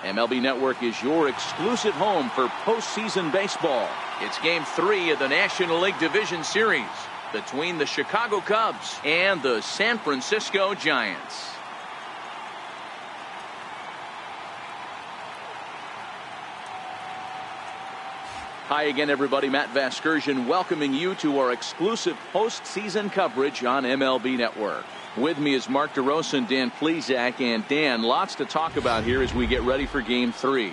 MLB Network is your exclusive home for postseason baseball. It's Game 3 of the National League Division Series between the Chicago Cubs and the San Francisco Giants. Hi again, everybody. Matt Vasgersian welcoming you to our exclusive postseason coverage on MLB Network. With me is Mark DeRosa and Dan Plesac. And Dan, lots to talk about here as we get ready for Game 3.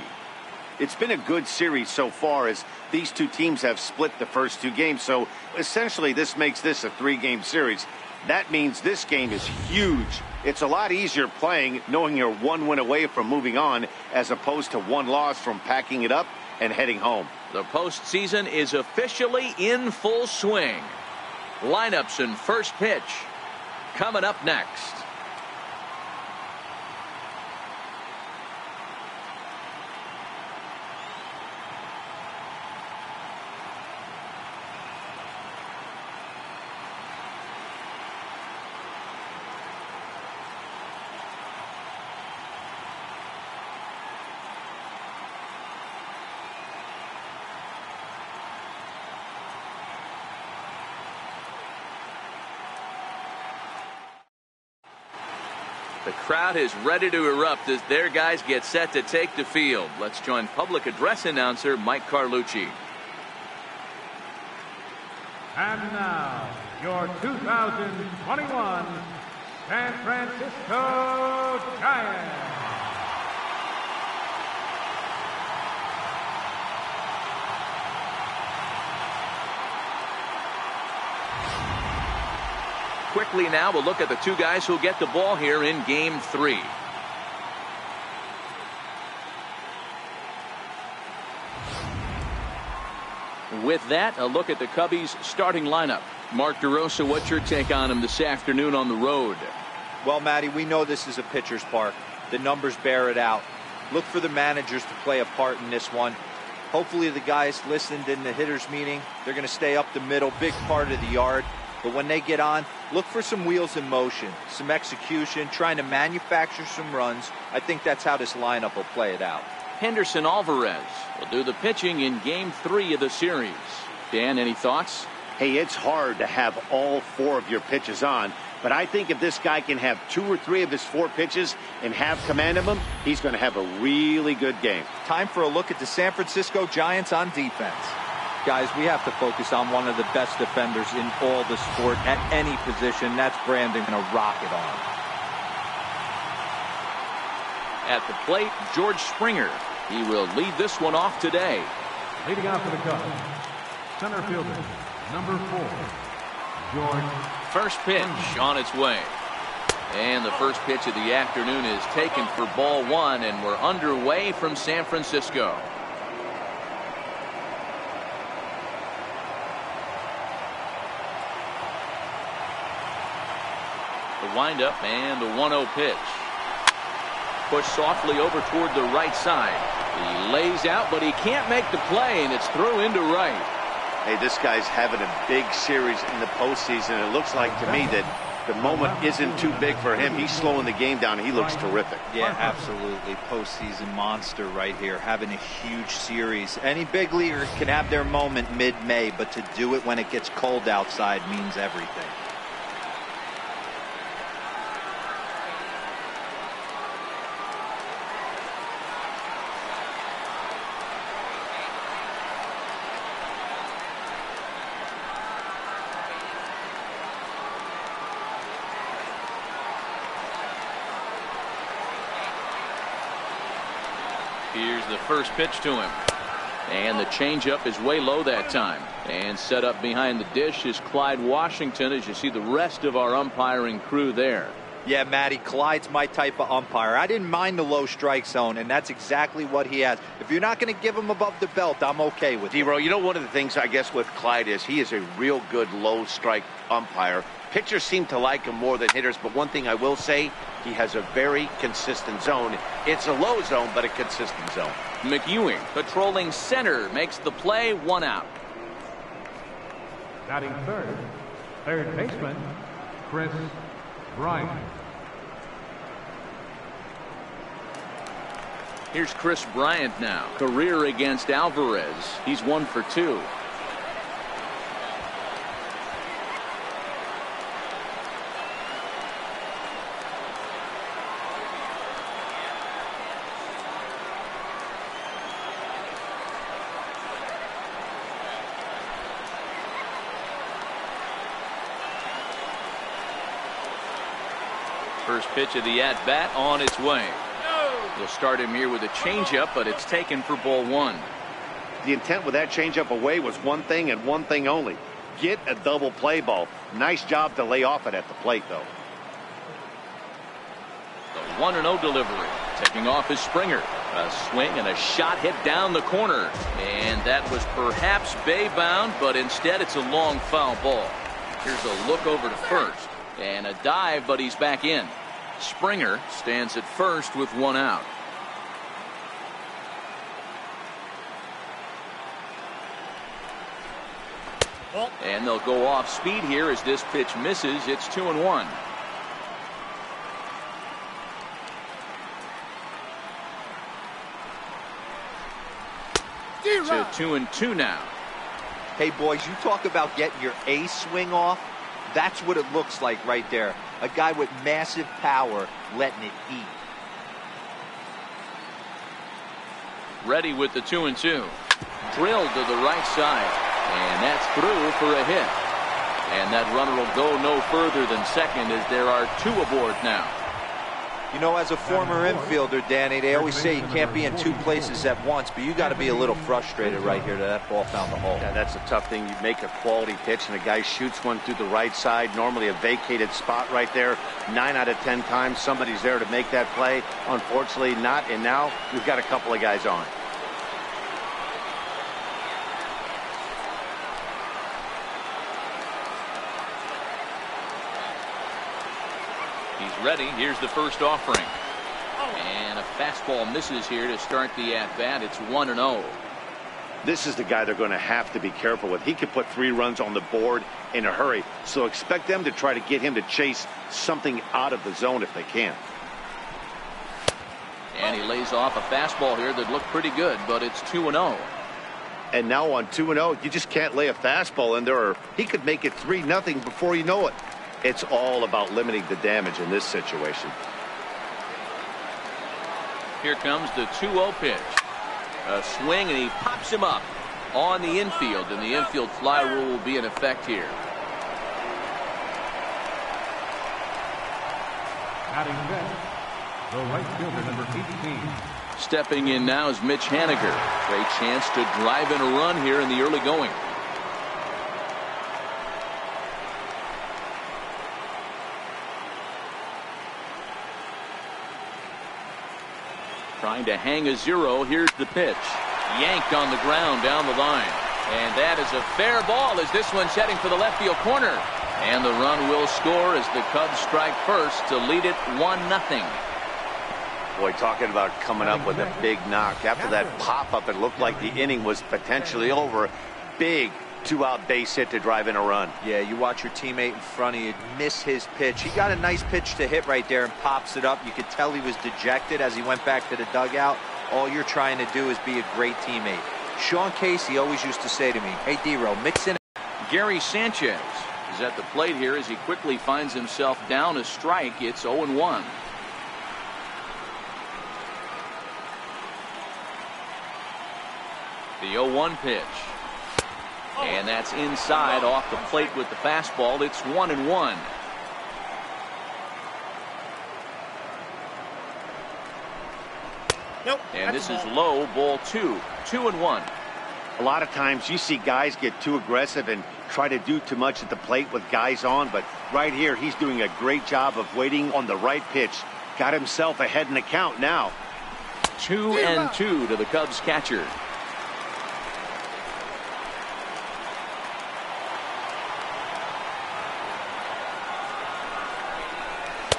It's been a good series so far as these two teams have split the first two games. So essentially this makes this a 3-game series. That means this game is huge. It's a lot easier playing knowing you're 1 win away from moving on as opposed to 1 loss from packing it up and heading home. The postseason is officially in full swing. Lineups and first pitch coming up next. The crowd is ready to erupt as their guys get set to take the field. Let's join public address announcer Mike Carlucci. And now, your 2021 San Francisco Giants. Quickly now, we'll look at the two guys who'll get the ball here in Game 3. With that, a look at the Cubbies' starting lineup. Mark DeRosa, what's your take on him this afternoon on the road? Well, Matty, we know this is a pitcher's park. The numbers bear it out. Look for the managers to play a part in this one. Hopefully the guys listened in the hitters meeting. They're going to stay up the middle, big part of the yard. But when they get on, look for some wheels in motion, some execution, trying to manufacture some runs. I think that's how this lineup will play it out. Henderson Alvarez will do the pitching in Game 3 of the series. Dan, any thoughts? Hey, it's hard to have all 4 of your pitches on, but I think if this guy can have 2 or 3 of his 4 pitches and have command of them, he's going to have a really good game. Time for a look at the San Francisco Giants on defense. Guys, we have to focus on one of the best defenders in all the sport at any position. That's Brandon, and a rocket on. At the plate, George Springer. He will lead this one off today. Leading off for the Cubs, center fielder, number 4, George. First pitch on its way. And the first pitch of the afternoon is taken for ball 1, and we're underway from San Francisco. The windup and the 1-0 pitch. Pushed softly over toward the right side. He lays out, but he can't make the play, and it's through into right. Hey, this guy's having a big series in the postseason. It looks like to me that the moment isn't too big for him. He's slowing the game down. He looks terrific. Yeah, absolutely. Postseason monster right here, having a huge series. Any big leaguer can have their moment mid-May, but to do it when it gets cold outside means everything. Here's the first pitch to him. And the changeup is way low that time. And set up behind the dish is Clyde Washington, as you see the rest of our umpiring crew there. Yeah, Matty, Clyde's my type of umpire. I didn't mind the low strike zone, and that's exactly what he has. If you're not going to give him above the belt, I'm okay with it. D-Row, you know, one of the things, I guess, with Clyde is he is a real good low strike umpire. Pitchers seem to like him more than hitters, but one thing I will say, he has a very consistent zone. It's a low zone, but a consistent zone. McEwing patrolling center makes the play, 1 out. Batting third baseman, Chris Bryant. Here's Chris Bryant now. Career against Alvarez. He's 1 for 2. First pitch of the at-bat on its way. They'll start him here with a changeup, but it's taken for ball 1. The intent with that changeup away was one thing and one thing only. Get a double play ball. Nice job to lay off it at the plate, though. The 1-0 delivery. Taking off is Springer. A swing and a shot hit down the corner. And that was perhaps bay-bound, but instead it's a long foul ball. Here's a look over to first. And a dive, but he's back in. Springer stands at first with 1 out. And they'll go off speed here as this pitch misses. It's 2-1. To 2-2 now. Hey, boys, you talk about getting your A swing off. That's what it looks like right there. A guy with massive power letting it eat. Ready with the 2-2. Drilled to the right side. And that's through for a hit. And that runner will go no further than second as there are 2 aboard now. You know, as a former infielder, Danny, they always say you can't be in 2 places at once, but you got to be a little frustrated right here that ball found the hole. Yeah, that's a tough thing. You make a quality pitch and a guy shoots one through the right side, normally a vacated spot right there. 9 out of 10 times somebody's there to make that play. Unfortunately not, and now we've got a couple of guys on. He's ready. Here's the first offering. And a fastball misses here to start the at-bat. It's 1-0. This is the guy they're going to have to be careful with. He could put 3 runs on the board in a hurry. So expect them to try to get him to chase something out of the zone if they can. And he lays off a fastball here that looked pretty good, but it's 2-0. And now on 2-0, you just can't lay a fastball in there, or he could make it 3-0 before you know it. It's all about limiting the damage in this situation. Here comes the 2-0 pitch. A swing, and he pops him up on the infield, and the infield fly rule will be in effect here. Batting next, the right fielder, number 18. Stepping in now is Mitch Haniger. Great chance to drive in a run here in the early going. Trying to hang a 0. Here's the pitch. Yanked on the ground down the line. And that is a fair ball as this one's heading for the left field corner. And the run will score as the Cubs strike first to lead it 1-0. Boy, talking about coming up with a big knock. After that pop-up, it looked like the inning was potentially over. Big 2-out base hit to drive in a run. Yeah, you watch your teammate in front of you miss his pitch. He got a nice pitch to hit right there and pops it up. You could tell he was dejected as he went back to the dugout. All you're trying to do is be a great teammate. Sean Casey always used to say to me, hey, D-Row, mix in. Gary Sanchez is at the plate here as he quickly finds himself down a strike. It's 0-1. The 0-1 pitch. And that's inside off the plate with the fastball. It's 1-1. Nope. And this is low, ball 2. 2-1. A lot of times you see guys get too aggressive and try to do too much at the plate with guys on, but right here he's doing a great job of waiting on the right pitch. Got himself ahead in the count now. 2-2 to the Cubs catcher.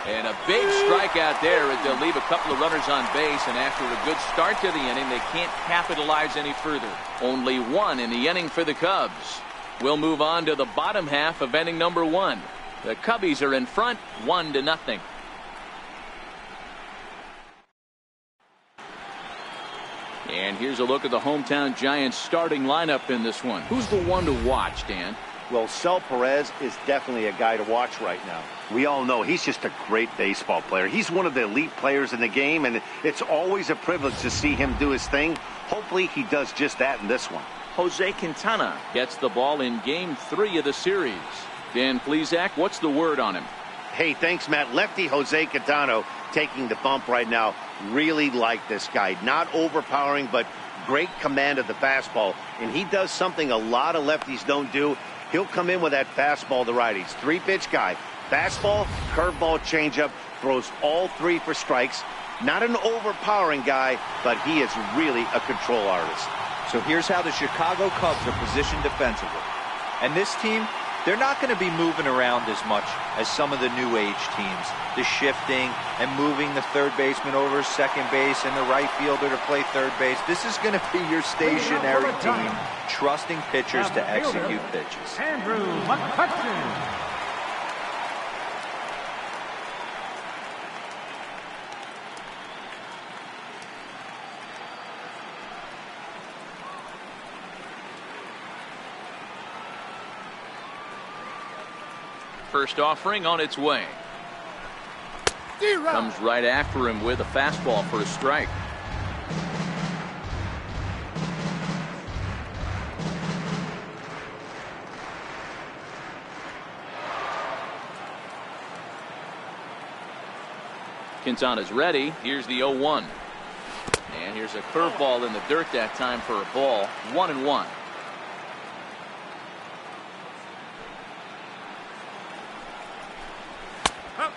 And a big strikeout there as they'll leave a couple of runners on base, and after a good start to the inning, they can't capitalize any further. Only 1 in the inning for the Cubs. We'll move on to the bottom half of inning number 1. The Cubbies are in front 1-0. And here's a look at the hometown Giants starting lineup in this one. Who's the one to watch, Dan? Well, Sel Perez is definitely a guy to watch right now. We all know he's just a great baseball player. He's one of the elite players in the game, and it's always a privilege to see him do his thing. Hopefully he does just that in this one. Jose Quintana gets the ball in Game 3 of the series. Dan Plesac, what's the word on him? Hey, thanks, Matt. Lefty Jose Quintana taking the bump right now. Really like this guy. Not overpowering, but great command of the fastball. And he does something a lot of lefties don't do. He'll come in with that fastball to righties. 3-pitch guy. Fastball, curveball, changeup. Throws all 3 for strikes. Not an overpowering guy, but he is really a control artist. So here's how the Chicago Cubs are positioned defensively. And this team, they're not going to be moving around as much as some of the new age teams. The shifting and moving the third baseman over second base and the right fielder to play third base. This is going to be your stationary team, trusting pitchers to execute pitches. Andrew McCutchen. First offering on its way. Comes right after him with a fastball for a strike. Quintana's ready. Here's the 0-1. And here's a curveball in the dirt that time for a ball. 1-1.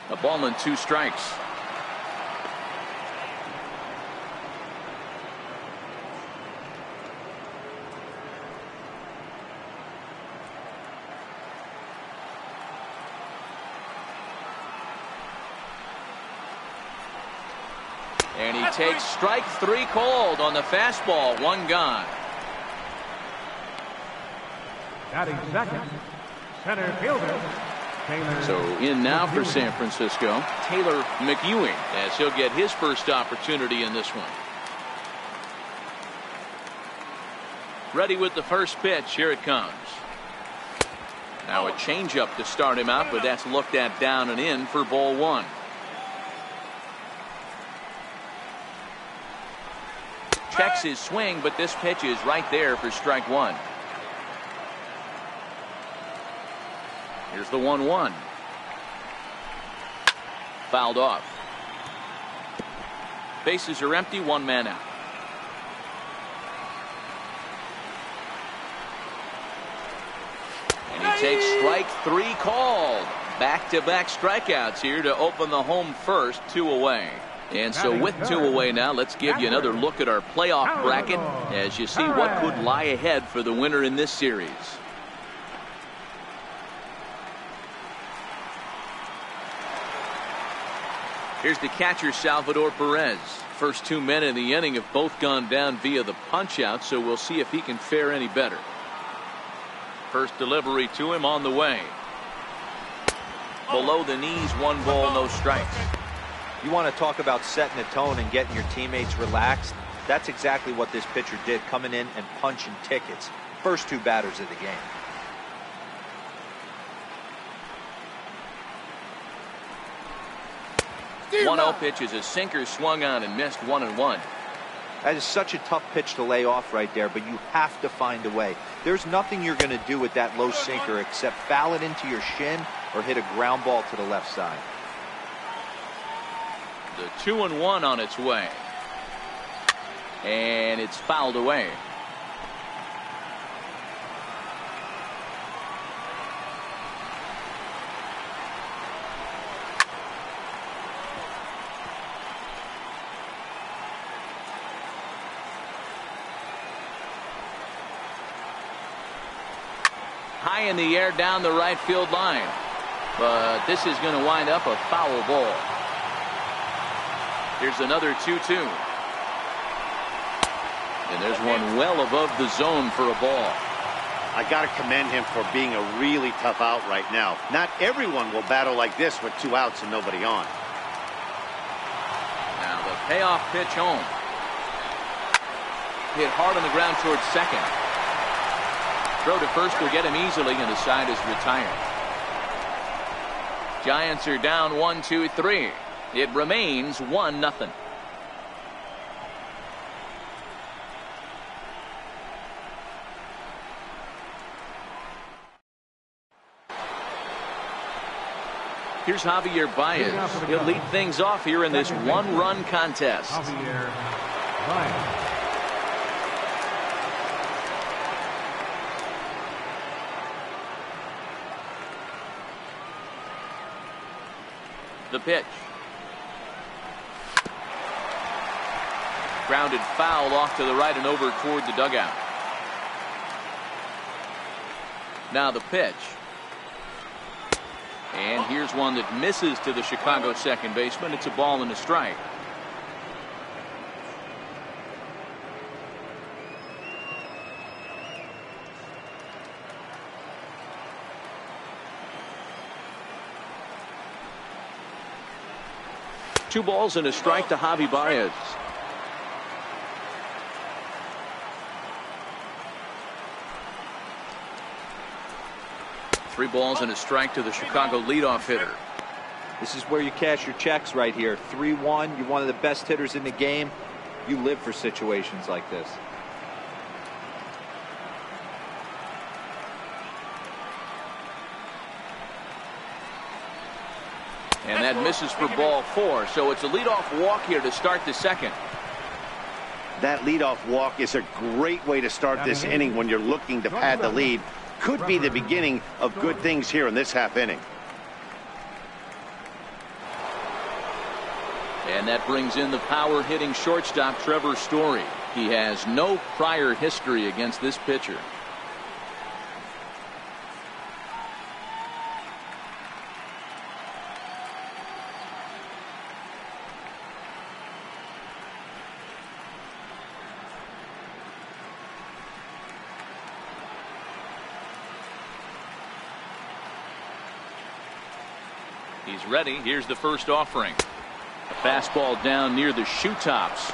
A ball and 2 strikes. And he takes strike 3 called on the fastball. 1 gone. Batting second, center fielder. So in now for San Francisco, Taylor McEwing, as he'll get his first opportunity in this one. Ready with the first pitch. Here it comes. Now a changeup to start him out, but that's looked at down and in for ball 1. Checks his swing, but this pitch is right there for strike 1. Here's the 1-1. Fouled off. Bases are empty, 1 man out. And he takes strike 3 called. Back-to-back strikeouts here to open the home first, 2 away. And so with 2 away now, let's give you another look at our playoff bracket as you see what could lie ahead for the winner in this series. Here's the catcher, Salvador Perez. First 2 men in the inning have both gone down via the punch-out, so we'll see if he can fare any better. First delivery to him on the way. Below the knees, 1 ball, no strikes. You want to talk about setting the tone and getting your teammates relaxed? That's exactly what this pitcher did, coming in and punching tickets. First 2 batters of the game. One 0 pitch is a sinker, swung on and missed. 1-1. That is such a tough pitch to lay off right there, but you have to find a way. There's nothing you're going to do with that low sinker except foul it into your shin or hit a ground ball to the left side. The 2-1 on its way. And it's fouled away. High in the air down the right field line. But this is going to wind up a foul ball. Here's another 2-2. And there's one well above the zone for a ball. I got to commend him for being a really tough out right now. Not everyone will battle like this with 2 outs and nobody on. Now the payoff pitch home. hit hard on the ground towards second. Throw to first will get him easily, and the side is retired. Giants are down 1-2-3. It remains 1-0. Here's Javier Baez. He'll lead things off here in this one-run contest. Javier Baez. The pitch. Grounded foul off to the right and over toward the dugout. Now the pitch. And here's one that misses to the Chicago second baseman. It's a ball and a strike. Two balls and a strike to Javi Baez. Three balls and a strike to the Chicago leadoff hitter. This is where you cash your checks right here. 3-1. You're one of the best hitters in the game. You live for situations like this. And that misses for ball 4. So it's a leadoff walk here to start the second. That leadoff walk is a great way to start this inning when you're looking to pad the lead. Could be the beginning of good things here in this half inning. And that brings in the power hitting shortstop Trevor Story. He has no prior history against this pitcher. He's ready. Here's the first offering. A fastball down near the shoe tops.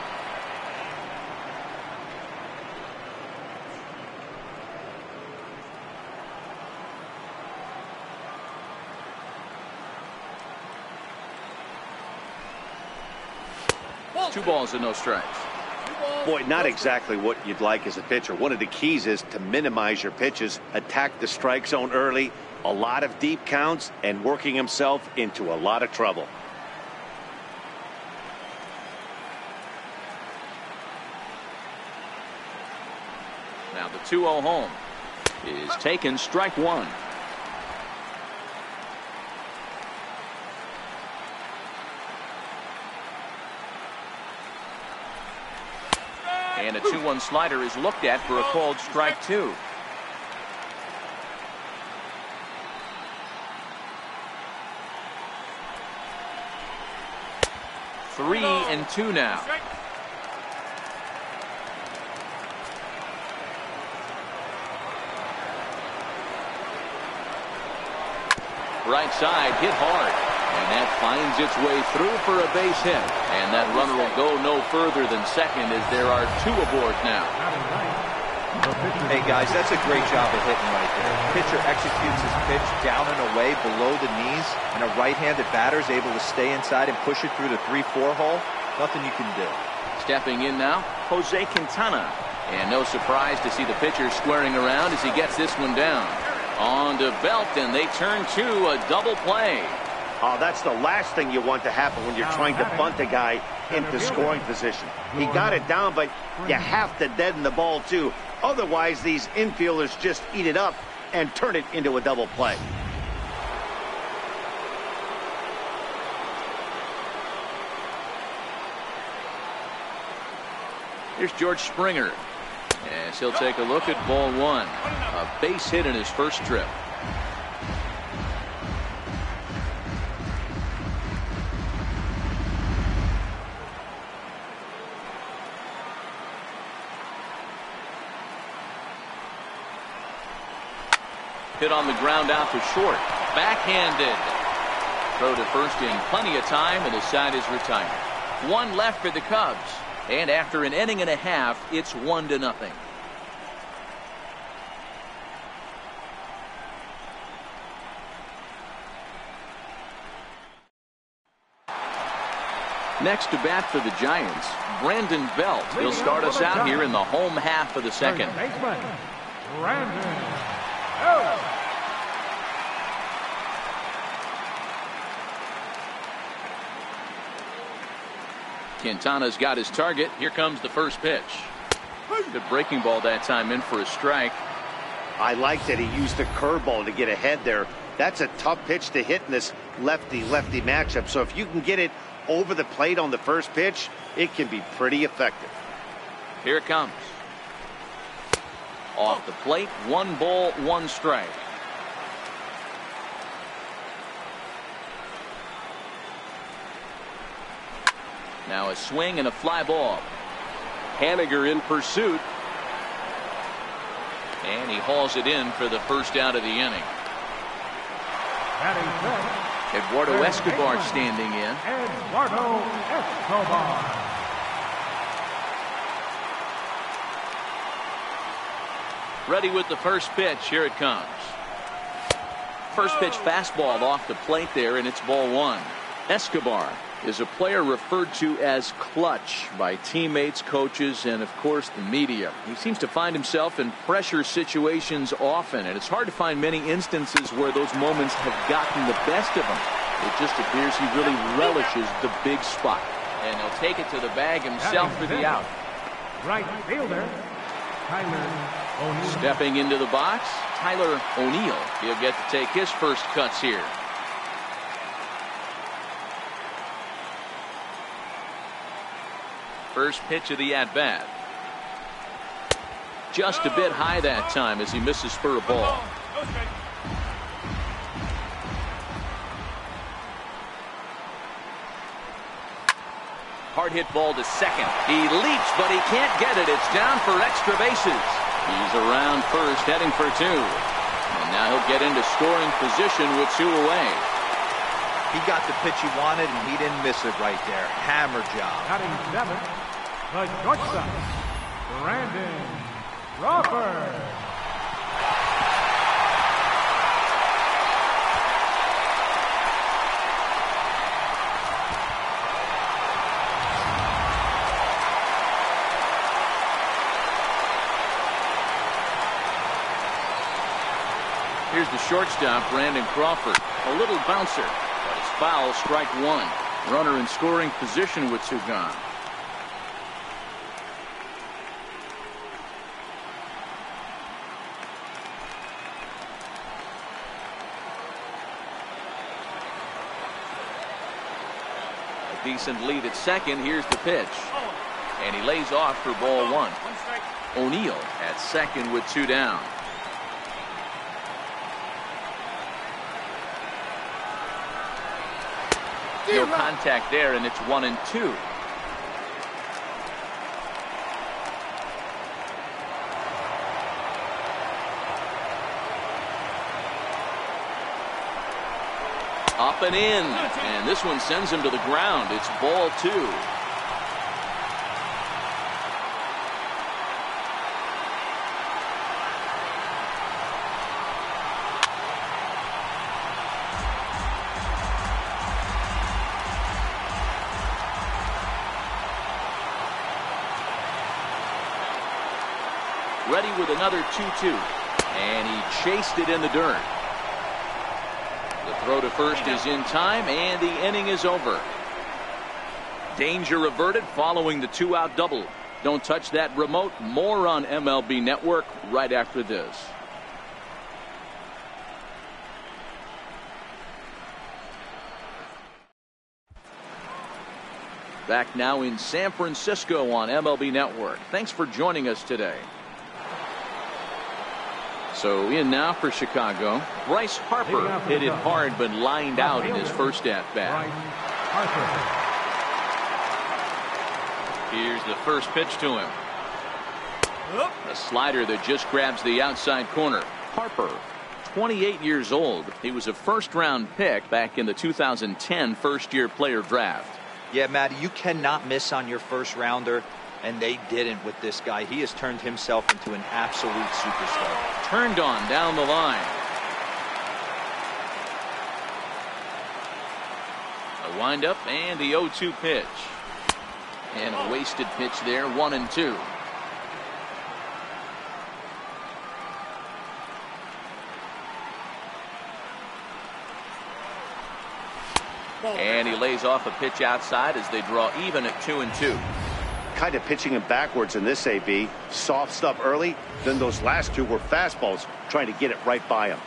Two balls and no strikes. Boy, not exactly what you'd like as a pitcher. One of the keys is to minimize your pitches, attack the strike zone early, a lot of deep counts, and working himself into a lot of trouble. Now the 2-0 home is taken, strike one. And a 2-1 slider is looked at for a called strike two. 3-2 now. Right side hit hard, and that finds its way through for a base hit, and that runner will go no further than second as there are two aboard now. Hey guys, that's a great job of hitting right there. Pitcher executes his pitch down and away below the knees, and a right-handed batter is able to stay inside and push it through the 3-4 hole. Nothing you can do. Stepping in now, Jose Quintana, and no surprise to see the pitcher squaring around as he gets this one down. On to Belt, and they turn to a double play. Oh, that's the last thing you want to happen when you're trying to bunt a guy into scoring position. He got it down, but you have to deaden the ball too. Otherwise, these infielders just eat it up and turn it into a double play. Here's George Springer. Yes, he'll take a look at ball one. A base hit in his first trip. Hit on the ground out to short. Backhanded. Throw to first in plenty of time, and the side is retired. One left for the Cubs. And after an inning and a half, it's 1-0. Next to bat for the Giants, Brandon Belt. He'll start us out here in the home half of the second. Brandon Belt. Quintana's got his target. Here comes the first pitch. Good breaking ball that time, in for a strike. I like that he used the curveball to get ahead there. That's a tough pitch to hit in this lefty-lefty matchup. So if you can get it over the plate on the first pitch, it can be pretty effective. Here it comes. Off the plate, 1 ball, 1 strike. Now a swing and a fly ball. Haniger in pursuit. And he hauls it in for the first out of the inning. Eduardo Escobar standing in. Eduardo Escobar. Ready with the first pitch. Here it comes. First pitch fastball off the plate there, and it's ball 1. Escobar is a player referred to as clutch by teammates, coaches, and of course the media. He seems to find himself in pressure situations often, and it's hard to find many instances where those moments have gotten the best of him. It just appears he really relishes the big spot. And he'll take it to the bag himself for the out. Right fielder, Tyler O'Neill. Stepping into the box, Tyler O'Neill. He'll get to take his first cuts here. First pitch of the at-bat. Just a bit high that time as he misses for a ball. Hard hit ball to second. He leaps, but he can't get it. It's down for extra bases. He's around first, heading for 2. And now he'll get into scoring position with 2 away. He got the pitch he wanted, and he didn't miss it right there. Hammer job. Batting 7, the shortstop, Brandon Crawford. Here's the shortstop, Brandon Crawford. A little bouncer, but it's foul, strike 1. Runner in scoring position with 2 gone. A decent lead at second. Here's the pitch. And he lays off for ball 1. O'Neill at second with 2 down. No contact there, and it's 1-2. Up and in, and this one sends him to the ground. It's ball 2. Ready with another 2-2. And he chased it in the dirt. The throw to first is in time, and the inning is over. Danger averted following the 2-out double. Don't touch that remote. More on MLB Network right after this. Back now in San Francisco on MLB Network. Thanks for joining us today. So in now for Chicago, Bryce Harper hit it hard but lined out in his first at-bat. Here's the first pitch to him. A slider that just grabs the outside corner. Harper, 28 years old. He was a first-round pick back in the 2010 first-year player draft. Yeah, Matty, you cannot miss on your first rounder, and they didn't with this guy. He has turned himself into an absolute superstar. Turned on down the line. A windup and the 0-2 pitch. And a wasted pitch there, 1-2. And he lays off a pitch outside as they draw even at 2-2. Kind of pitching him backwards in this AB. Soft stuff early, then those last two were fastballs, trying to get it right by him.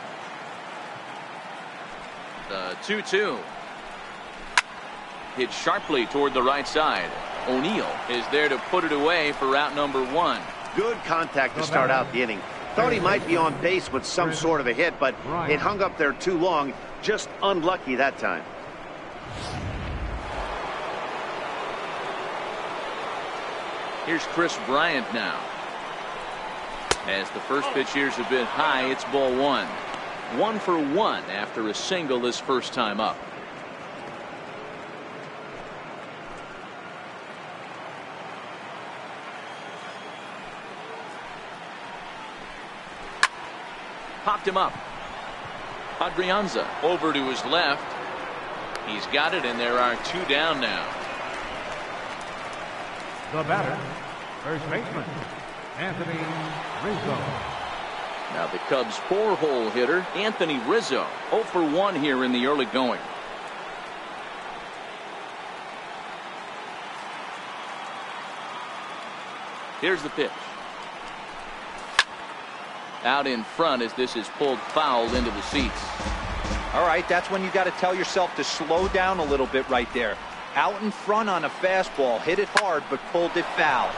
The 2-2. Hit sharply toward the right side. O'Neill is there to put it away for out number 1. Good contact to start out the inning. Thought he might be on base with some sort of a hit, but it hung up there too long. Just unlucky that time. Here's Chris Bryant now. As the first pitch here's a bit high, it's ball 1. 1 for 1 after a single his first time up. Popped him up. Adrianza over to his left. He's got it, and there are 2 down now. The batter, first baseman, Anthony Rizzo. Now the Cubs' 4-hole hitter, Anthony Rizzo, 0 for 1 here in the early going. Here's the pitch. Out in front as this is pulled foul into the seats. All right, that's when you got to tell yourself to slow down a little bit right there. Out in front on a fastball, hit it hard, but pulled it foul.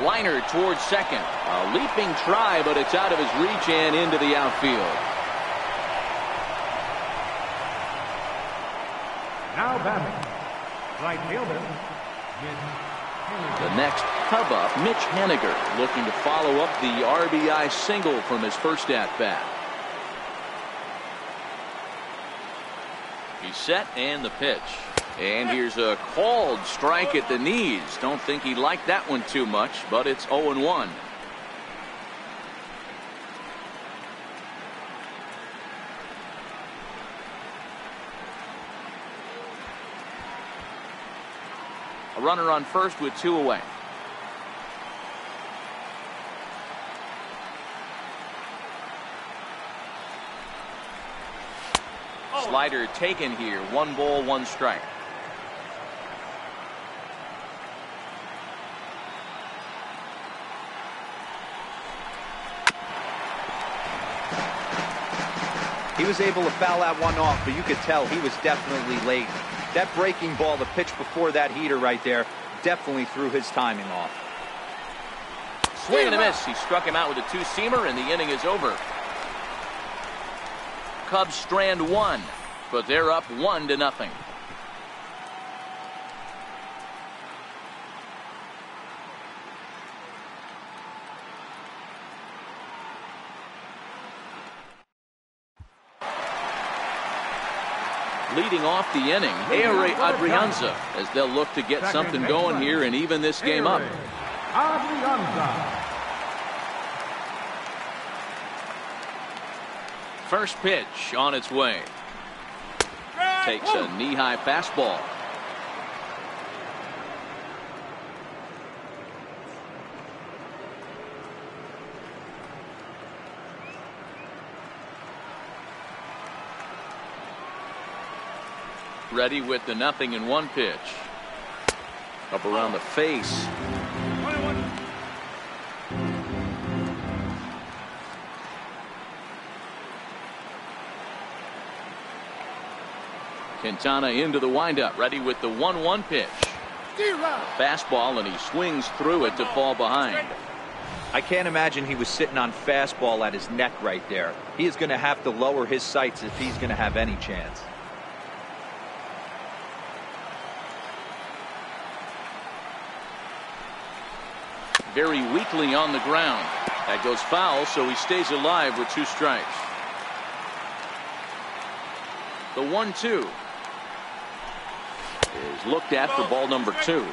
Liner towards second. A leaping try, but it's out of his reach and into the outfield. Now batting, right fielder, The next Cub up, Mitch Haniger, looking to follow up the RBI single from his first at-bat. He's set, and the pitch. And here's a called strike at the knees. Don't think he liked that one too much, but it's 0-1. A runner on first with 2 away. Slider taken here. 1 ball, 1 strike. He was able to foul that one off, but you could tell he was definitely late. That breaking ball, the pitch before that heater right there, definitely threw his timing off. Swing and a miss. He struck him out with a 2-seamer, and the inning is over. Cubs strand 1, but they're up 1-0. Leading off the inning, Ehire Adrianza, as they'll look to get something going here and even this game up. Adrianza. First pitch on its way. Takes a knee-high fastball. Ready with the 0-1 pitch. Up around the face. Quintana into the windup. Ready with the 1-1 pitch. Fastball, and he swings through it to fall behind. I can't imagine he was sitting on fastball at his neck right there. He is going to have to lower his sights if he's going to have any chance. Very weakly on the ground. That goes foul, so he stays alive with 2 strikes. The 1-2. is looked at for ball number 2.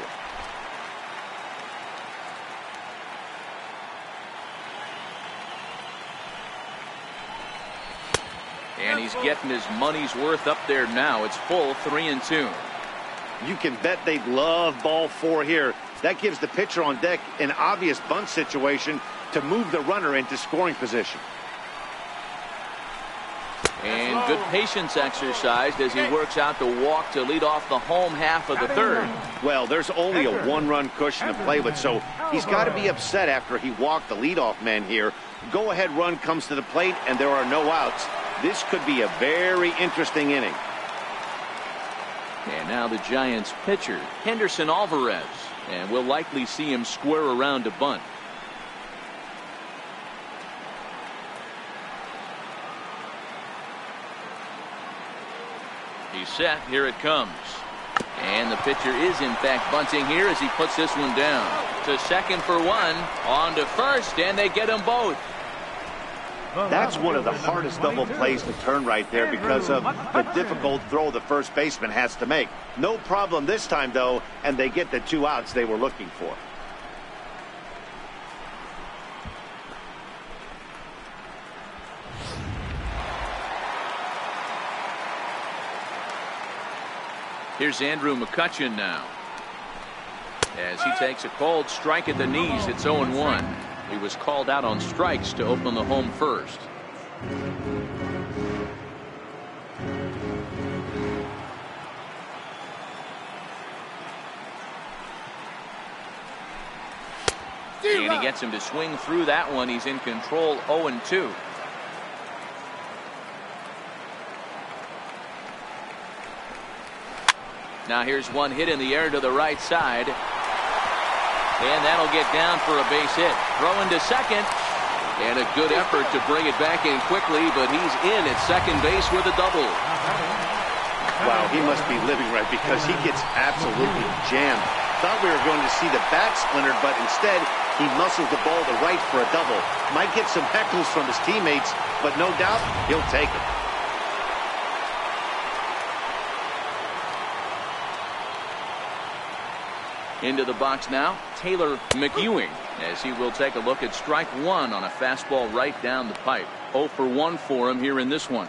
And he's getting his money's worth up there now. It's full 3-2. You can bet they'd love ball 4 here. That gives the pitcher on deck an obvious bunt situation to move the runner into scoring position. And good patience exercised as he works out the walk to lead off the home half of the 3rd. Well, there's only a 1-run cushion to play with, so he's got to be upset after he walked the leadoff man here. Go-ahead run comes to the plate, and there are no outs. This could be a very interesting inning. And now the Giants pitcher, Henderson Alvarez. And we'll likely see him square around to bunt. He's set. Here it comes. And the pitcher is in fact bunting here as he puts this one down. To second for 1. On to first, and they get them both. That's one of the hardest double plays to turn right there because of the difficult throw the first baseman has to make. No problem this time, though, and they get the 2 outs they were looking for. Here's Andrew McCutchen now. As he takes a cold strike at the knees, it's 0-1. He was called out on strikes to open the home first. And he gets him to swing through that one. He's in control, 0-2. Now here's one hit in the air to the right side. And that'll get down for a base hit. Throwing to second. And a good effort to bring it back in quickly, but he's in at second base with a double. Wow, he must be living right because he gets absolutely jammed. Thought we were going to see the bat splintered, but instead he muscles the ball to right for a double. Might get some heckles from his teammates, but no doubt he'll take it. Into the box now, Taylor McEwing, as he will take a look at strike 1 on a fastball right down the pipe. 0 for 1 for him here in this one.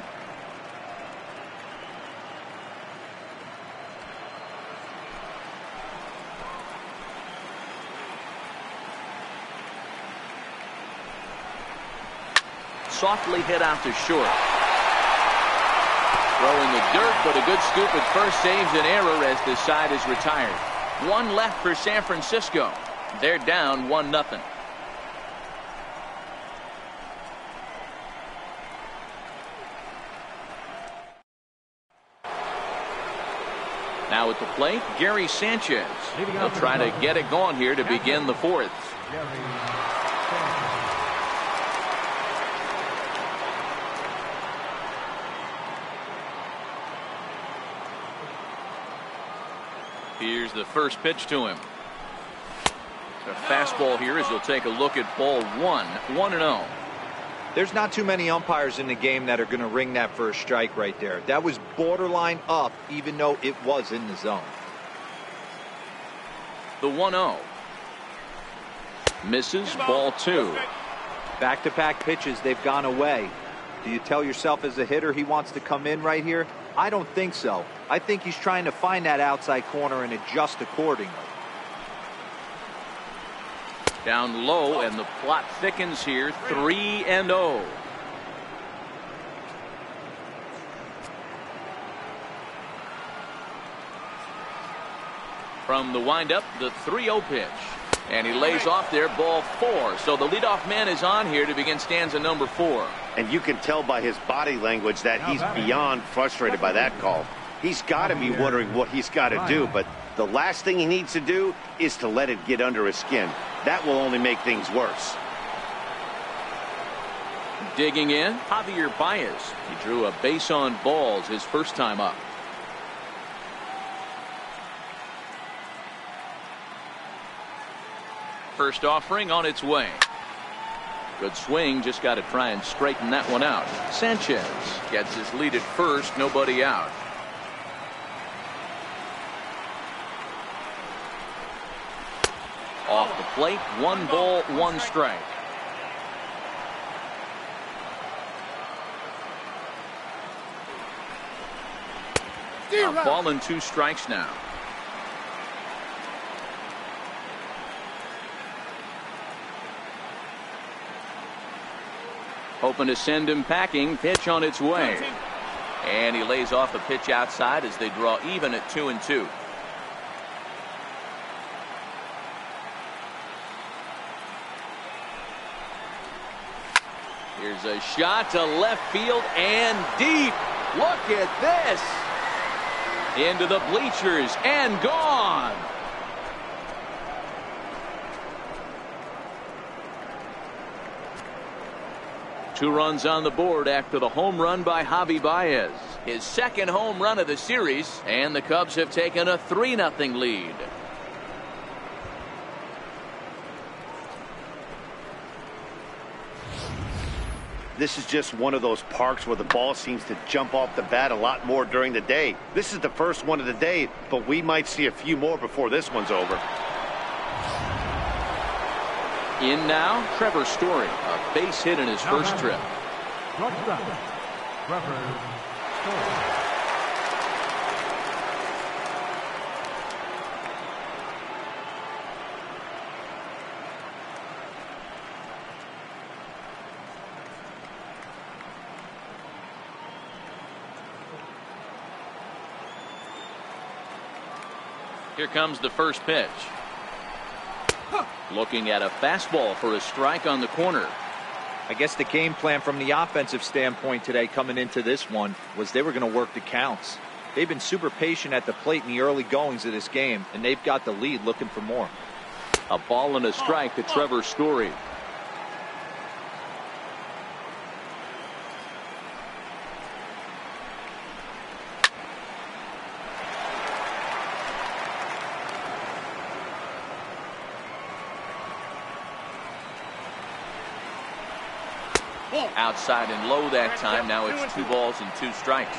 Softly hit out to short. Throwing the dirt, but a good scoop at first saves an error as this side is retired. 1 left for San Francisco. They're down 1-0. Now at the plate, Gary Sanchez. He'll try to get it going here to begin the 4th. Here's the first pitch to him. A fastball here as he'll take a look at ball 1. 1-0. There's not too many umpires in the game that are going to ring that first strike right there. That was borderline up, even though it was in the zone. The 1-0. Misses, ball 2. Back-to-back pitches, they've gone away. Do you tell yourself as a hitter he wants to come in right here? I don't think so. I think he's trying to find that outside corner and adjust accordingly. Down low, and the plot thickens here. 3-0. From the windup, the 3-0 pitch. And he lays off there, ball 4. So the leadoff man is on here to begin stanza number 4. And you can tell by his body language that he's beyond frustrated by that call. He's got to be wondering what he's got to do, but the last thing he needs to do is to let it get under his skin. That will only make things worse. Digging in, Javier Baez. He drew a base on balls his first time up. First offering on its way. Good swing, just got to try and straighten that one out. Sanchez gets his lead at first, nobody out. Off the plate, 1 ball, 1 strike. A ball and 2 strikes now. Hoping to send him packing. Pitch on its way. And he lays off a pitch outside as they draw even at 2-2. Here's a shot to left field and deep. Look at this. Into the bleachers and gone. Two runs on the board after the home run by Javi Baez. His second home run of the series, and the Cubs have taken a 3-0 lead. This is just one of those parks where the ball seems to jump off the bat a lot more during the day. This is the first one of the day, but we might see a few more before this one's over. In now, Trevor Story, a base hit in his first trip. Shortstop, Trevor Story. Here comes the first pitch. Looking at a fastball for a strike on the corner. I guess the game plan from the offensive standpoint today coming into this one was they were going to work the counts. They've been super patient at the plate in the early goings of this game, and they've got the lead looking for more. A ball and a strike to Trevor Story. Outside and low that time. Now it's 2 balls and 2 strikes.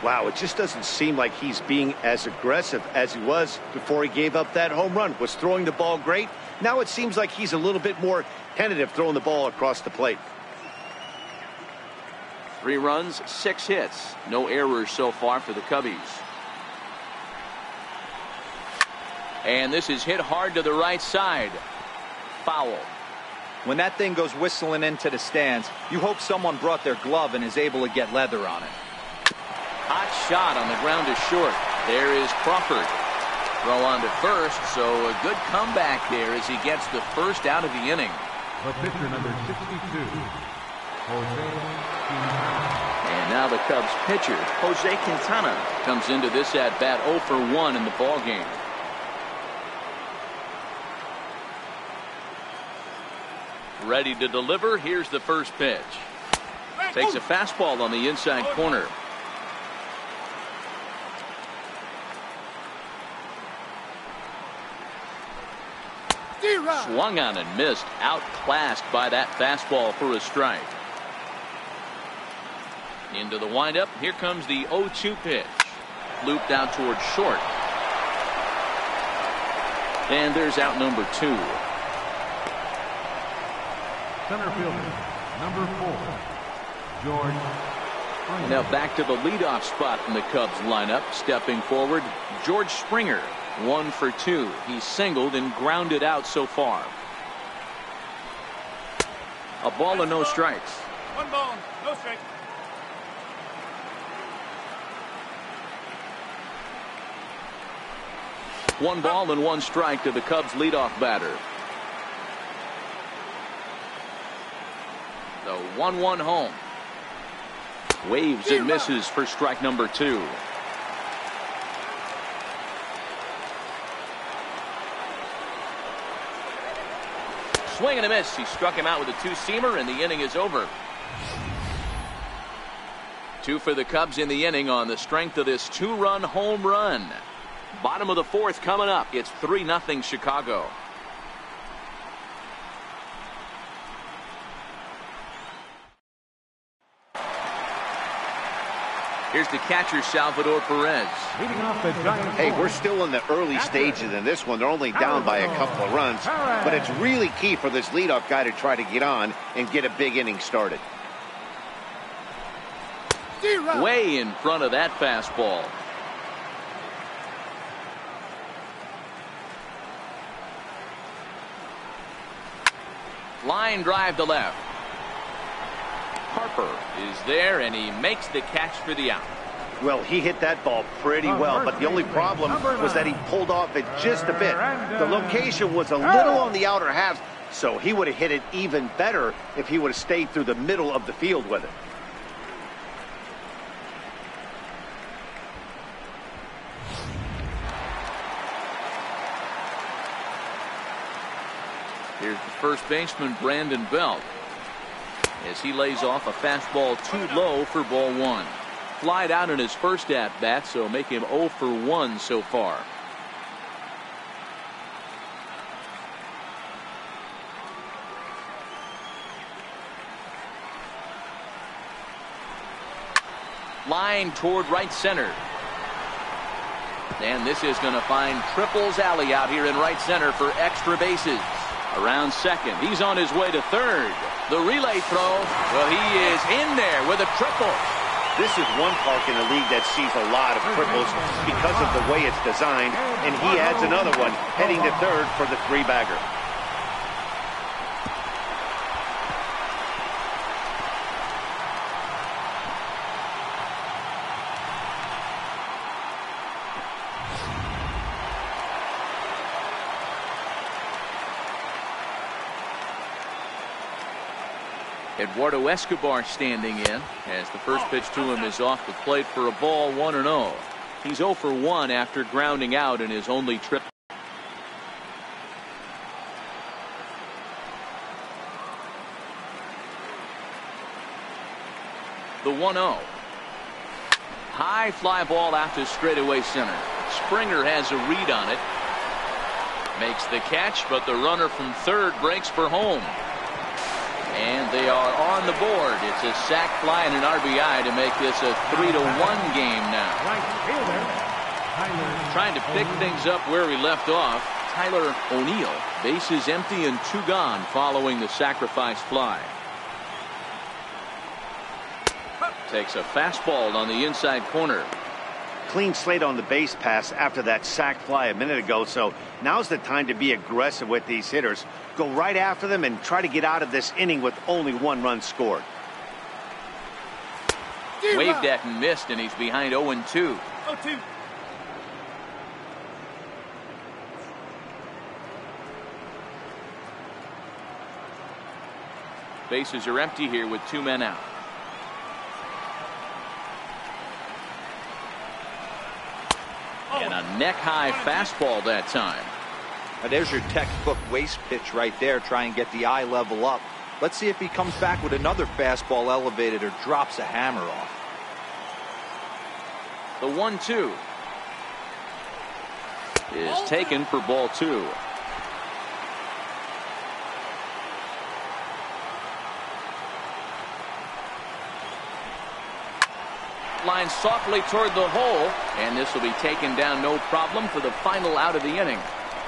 Wow, it just doesn't seem like he's being as aggressive as he was before he gave up that home run. Was throwing the ball great. Now it seems like he's a little bit more tentative throwing the ball across the plate. 3 runs, 6 hits. No errors so far for the Cubbies. And this is hit hard to the right side. Foul. When that thing goes whistling into the stands, you hope someone brought their glove and is able to get leather on it. Hot shot on the ground to short. There is Crawford. Throw on to first, so a good comeback there as he gets the first out of the inning. The pitcher, number 62, Jose Quintana. And now the Cubs pitcher, Jose Quintana, comes into this at-bat 0 for 1 in the ballgame. Ready to deliver. Here's the first pitch. Takes a fastball on the inside corner. Swung on and missed. Outclassed by that fastball for a strike. Into the windup. Here comes the 0-2 pitch. Looped out towards short. And there's out number 2. Center fielder, number 4, George Springer. Now back to the leadoff spot in the Cubs lineup. Stepping forward, George Springer. 1 for 2. He's singled and grounded out so far. A ball and no strikes. 1 ball, no strike. One ball and 1 strike to the Cubs leadoff batter. The 1-1 home. Waves and misses for strike number 2. Swing and a miss. He struck him out with a 2-seamer, and the inning is over. 2 for the Cubs in the inning on the strength of this 2-run home run. Bottom of the 4th coming up. It's 3-0 Chicago. Here's the catcher, Salvador Perez. Leading off the Giants. Hey, we're still in the early stages in this one. They're only down by a couple of runs. But it's really key for this leadoff guy to try to get on and get a big inning started. Way in front of that fastball. Line drive to left. Harper is there, and he makes the catch for the out. Well, he hit that ball pretty well, but the only problem was that he pulled off it just a bit. The location was a little on the outer half, so he would have hit it even better if he would have stayed through the middle of the field with it. Here's the first baseman, Brandon Belt, as he lays off a fastball too low for ball one. Flied out in his first at-bat, so make him 0 for 1 so far. Line toward right center. And this is going to find Triples Alley out here in right center for extra bases. Around second. He's on his way to third. The relay throw. Well, he is in there with a triple. This is one park in the league that sees a lot of triples because of the way it's designed, and he adds another one, heading to third for the three-bagger. Eduardo Escobar standing in as the first pitch to him is off the plate for a ball, 1-0. He's 0 for 1 after grounding out in his only trip. The 1-0. High fly ball out to straightaway center. Springer has a read on it. Makes the catch, but the runner from third breaks for home. And they are on the board. It's a sac fly and an RBI to make this a 3-1 game now. Trying to pick things up where we left off. Tyler O'Neill, bases empty and 2 gone following the sacrifice fly. Takes a fastball on the inside corner. Clean slate on the base pass after that sac fly a minute ago, so now's the time to be aggressive with these hitters. Go right after them and try to get out of this inning with only 1 run scored. Waved at and missed, and he's behind 0-2. 0-2. Bases are empty here with 2 men out. And a neck-high fastball that time. Now there's your textbook waist pitch right there. Try and get the eye level up. Let's see if he comes back with another fastball elevated or drops a hammer off. The 1-2 is taken for ball 2. Line softly toward the hole, and this will be taken down no problem for the final out of the inning.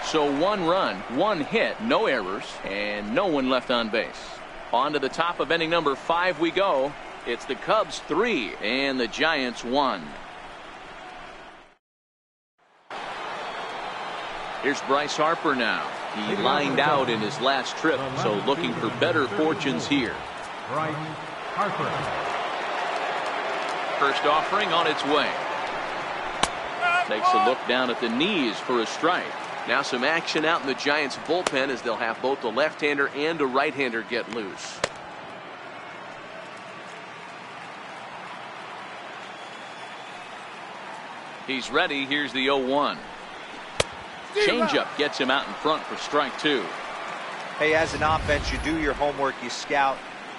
So 1 run, 1 hit, no errors, and no one left on base. On to the top of inning number 5 we go. It's the Cubs 3 and the Giants 1. Here's Bryce Harper now. He lined out in his last trip, so looking for better fortunes here. Bryce Harper. First offering on its way. Takes a look down at the knees for a strike. Now some action out in the Giants bullpen as they'll have both a left-hander and a right-hander get loose. He's ready. Here's the 0-1. Changeup gets him out in front for strike 2. Hey, as an offense, you do your homework, you scout.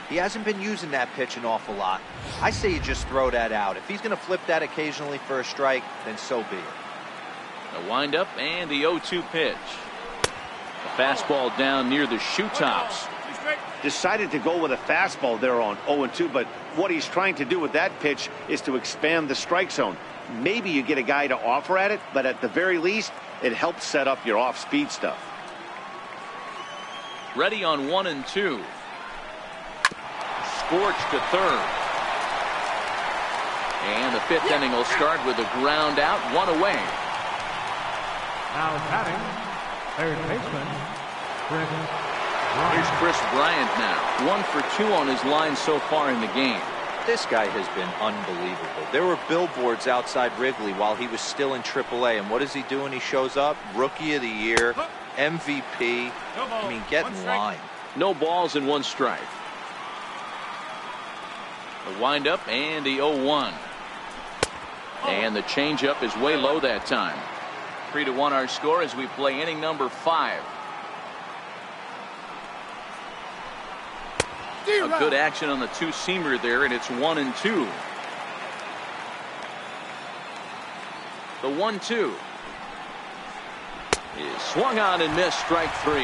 He hasn't been using that pitch an awful lot. I say you just throw that out. If he's going to flip that occasionally for a strike, then so be it. The windup and the 0-2 pitch. A fastball down near the shoe tops. Decided to go with a fastball there on 0-2, but what he's trying to do with that pitch is to expand the strike zone. Maybe you get a guy to offer at it, but at the very least, it helps set up your off-speed stuff. Ready on 1-2. Scorched to third. And the fifth inning will start with a ground out, one away. Now batting, third baseman, Chris Bryant. Here's Chris Bryant now. 1 for 2 on his line so far in the game. This guy has been unbelievable. There were billboards outside Wrigley while he was still in AAA. And what is he doing? He shows up, Rookie of the Year, MVP. I mean, get in line. No balls and 1 strike. The windup and the 0-1. And the changeup is way low that time. 3-1 our score as we play inning number 5. A good action on the 2-seamer there, and it's 1-2. The 1-2 is swung on and missed, strike 3.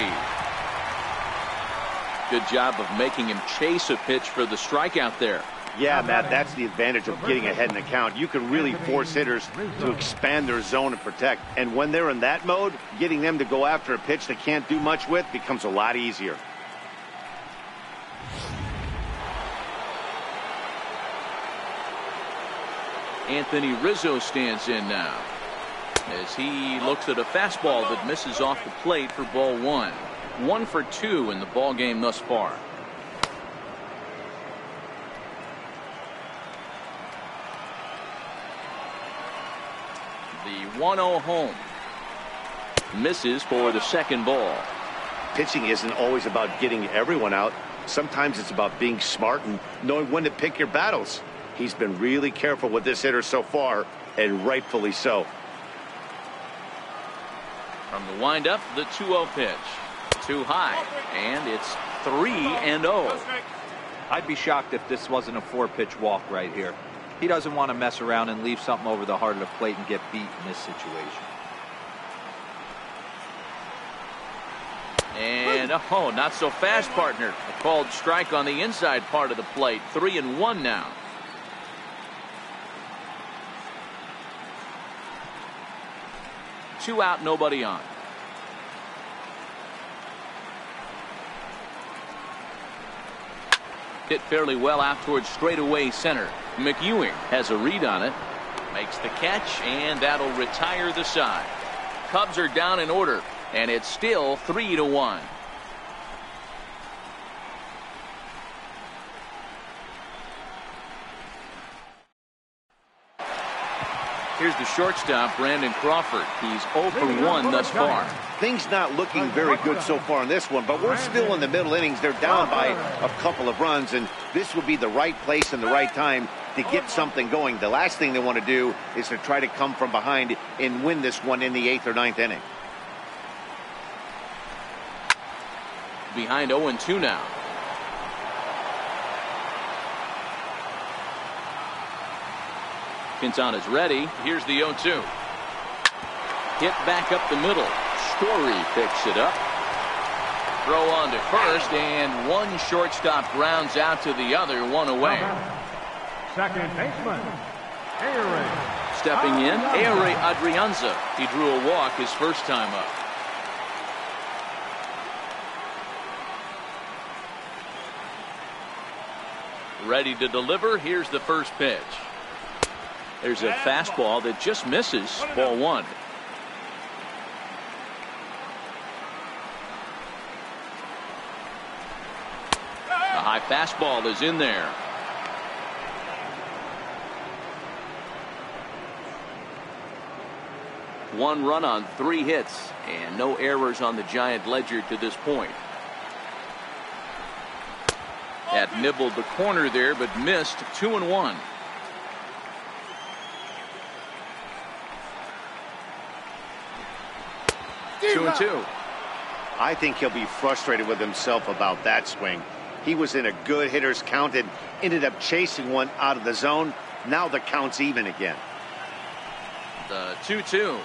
Good job of making him chase a pitch for the strikeout there. Yeah, Matt, that's the advantage of getting ahead in the count. You can really force hitters to expand their zone and protect. And when they're in that mode, getting them to go after a pitch they can't do much with becomes a lot easier. Anthony Rizzo stands in now as he looks at a fastball that misses off the plate for ball 1. 1 for 2 in the ball game thus far. The 1-0 home misses for the second ball. Pitching isn't always about getting everyone out. Sometimes it's about being smart and knowing when to pick your battles. He's been really careful with this hitter so far, and rightfully so. From the windup, the 2-0 pitch. Too high, and it's 3-0. I'd be shocked if this wasn't a 4-pitch walk right here. He doesn't want to mess around and leave something over the heart of the plate and get beat in this situation. And oh, not so fast, partner. A called strike on the inside part of the plate. 3-1 now. Two out, nobody on. Hit fairly well out towards straightaway center. McEwing has a read on it. Makes the catch, and that'll retire the side. Cubs are down in order, and it's still 3-1. Here's the shortstop, Brandon Crawford. He's 0 for 1 thus far. Things not looking very good so far in this one, but we're still in the middle innings. They're down by a couple of runs, and this would be the right place and the right time to get something going. The last thing they want to do is to try to come from behind and win this one in the 8th or 9th inning. Behind 0-2 now. Quintana's ready. Here's the 0-2. Hit back up the middle. Story picks it up. Throw on to first, and one shortstop grounds out to the other, one away. Second baseman, Aire. Stepping in, Aire Adrianza. He drew a walk his first time up. Ready to deliver. Here's the first pitch. There's a fastball that just misses. Ball 1. A high fastball is in there. One run on 3 hits and no errors on the Giant ledger to this point. That nibbled the corner there, but missed. 2-1. Two and two. I think he'll be frustrated with himself about that swing. He was in a good hitter's count and ended up chasing one out of the zone. Now the count's even again. The 2-2.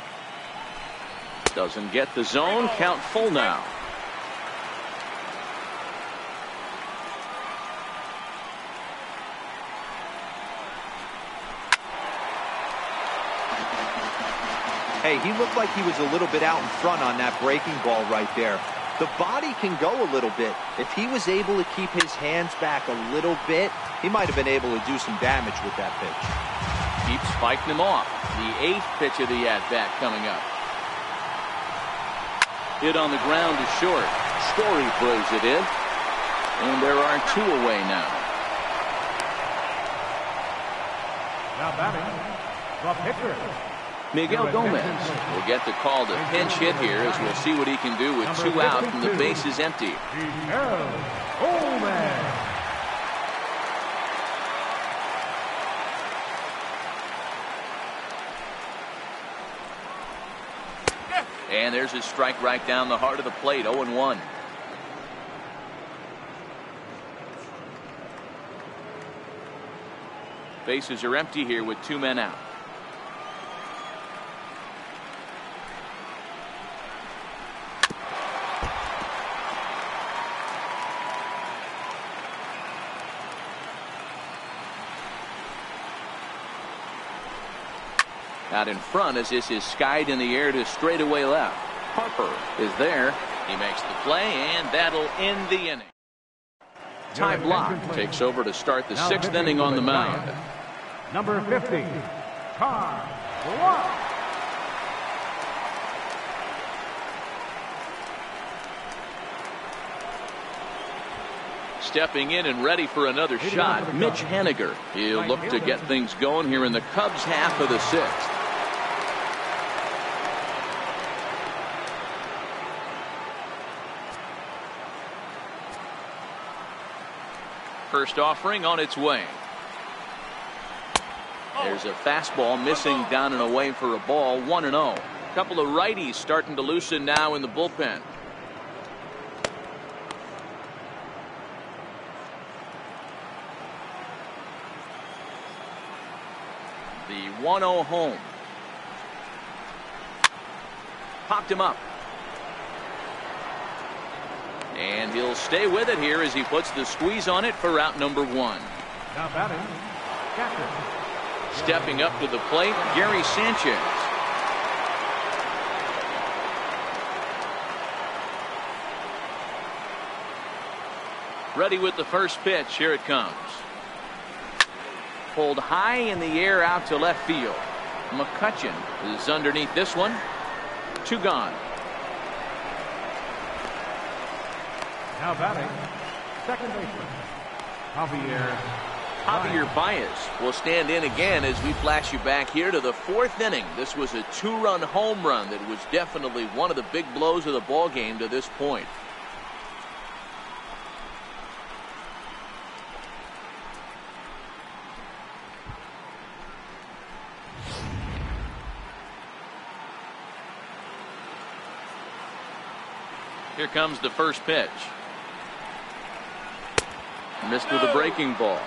Doesn't get the zone. Count full now. Hey, he looked like he was a little bit out in front on that breaking ball right there. The body can go a little bit. If he was able to keep his hands back a little bit, he might have been able to do some damage with that pitch. Keeps fighting him off. The 8th pitch of the at-bat coming up. Hit on the ground is short. Story throws it in. And there are 2 away now. Now batting, the pitcher. Miguel Gomez will get the call to pinch hit here as we'll see what he can do with 2 out and the base is empty. Miguel Gomez. And there's his strike right down the heart of the plate, 0-1. Bases are empty here with 2 men out. Out in front as this is skied in the air to straightaway left. Harper is there. He makes the play, and that'll end the inning. Ty Blach takes over to start the 6th inning on the mound. Number 50, Ty Blach. Stepping in and ready for another shot, Mitch Haniger. He'll look to get things going here in the Cubs' half of the 6th. First offering on its way. There's a fastball missing down and away for a ball, 1-0. A couple of righties starting to loosen now in the bullpen. The 1-0 home. Popped him up. And he'll stay with it here as he puts the squeeze on it for out number 1. Now batting, catcher. Stepping up to the plate, Gary Sanchez. Ready with the first pitch. Here it comes. Pulled high in the air out to left field. McCutchen is underneath this one. 2 gone. Now batting, second baseman, Javier Baez will stand in again as we flash you back here to the 4th inning. This was a 2-run home run that was definitely one of the big blows of the ball game to this point. Here comes the first pitch. Missed with a breaking ball.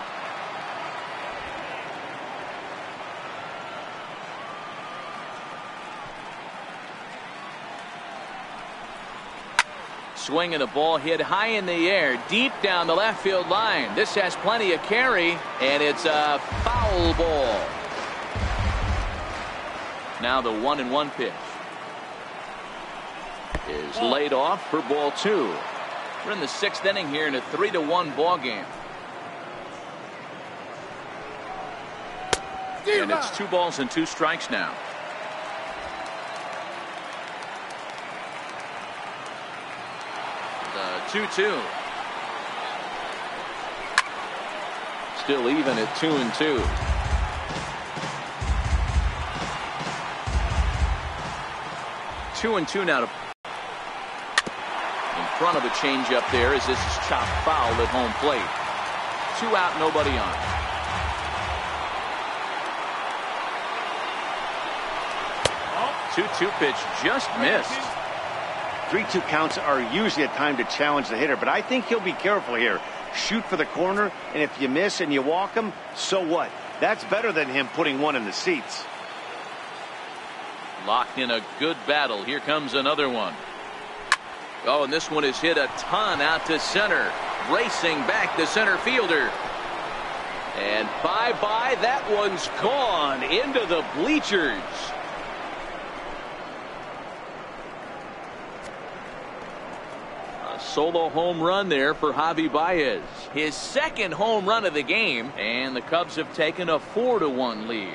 Swing and a ball hit high in the air, deep down the left field line. This has plenty of carry, and it's a foul ball. Now the 1-1 pitch is laid off for ball 2. We're in the 6th inning here in a 3-1 ball game. And it's 2 balls and 2 strikes now. The 2-2. Still even at 2-2. Two and 2 now to front of a changeup there as this is chopped foul at home plate. 2 out, nobody on. Two pitch just missed. 3-2 counts are usually a time to challenge the hitter, but I think he'll be careful here. Shoot for the corner, and if you miss and you walk him, so what? That's better than him putting one in the seats. Locked in a good battle. Here comes another one. Oh, and this one is hit a ton out to center. Racing back the center fielder. And bye-bye, that one's gone into the bleachers. solo home run there for Javi Baez. His second home run of the game, and the Cubs have taken a 4-1 lead.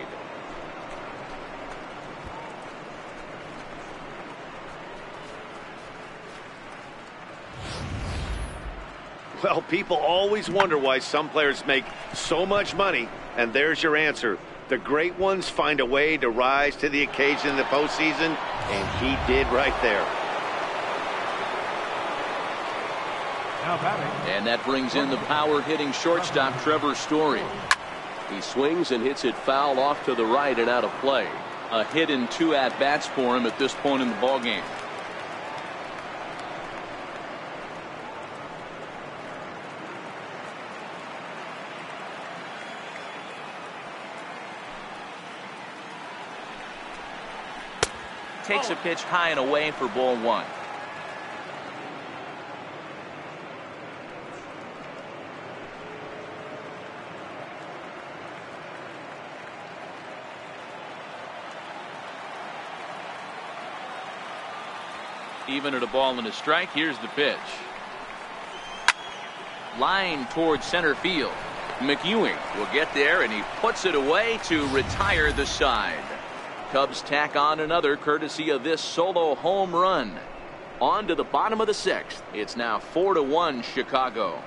Well, people always wonder why some players make so much money, and there's your answer. The great ones find a way to rise to the occasion in the postseason, and he did right there. And that brings in the power-hitting shortstop, Trevor Story. He swings and hits it foul off to the right and out of play. A hit and 2 at-bats for him at this point in the ballgame. Takes a pitch high and away for ball 1. Even at a ball and a strike. Here's the pitch. Line towards center field. McEwing will get there, and he puts it away to retire the side. Cubs tack on another courtesy of this solo home run. On to the bottom of the 6th. It's now 4-1 Chicago.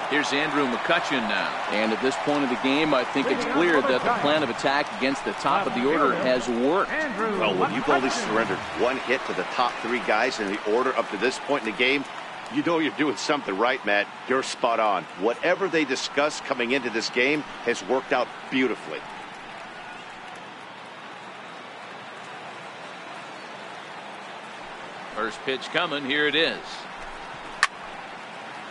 Here's Andrew McCutchen now. And at this point of the game, I think it's clear that the plan of attack against the top of the order has worked. Well, when you've only surrendered 1 hit to the top 3 guys in the order up to this point in the game, you know you're doing something right, Matt. You're spot on. Whatever they discussed coming into this game has worked out beautifully. First pitch coming. Here it is.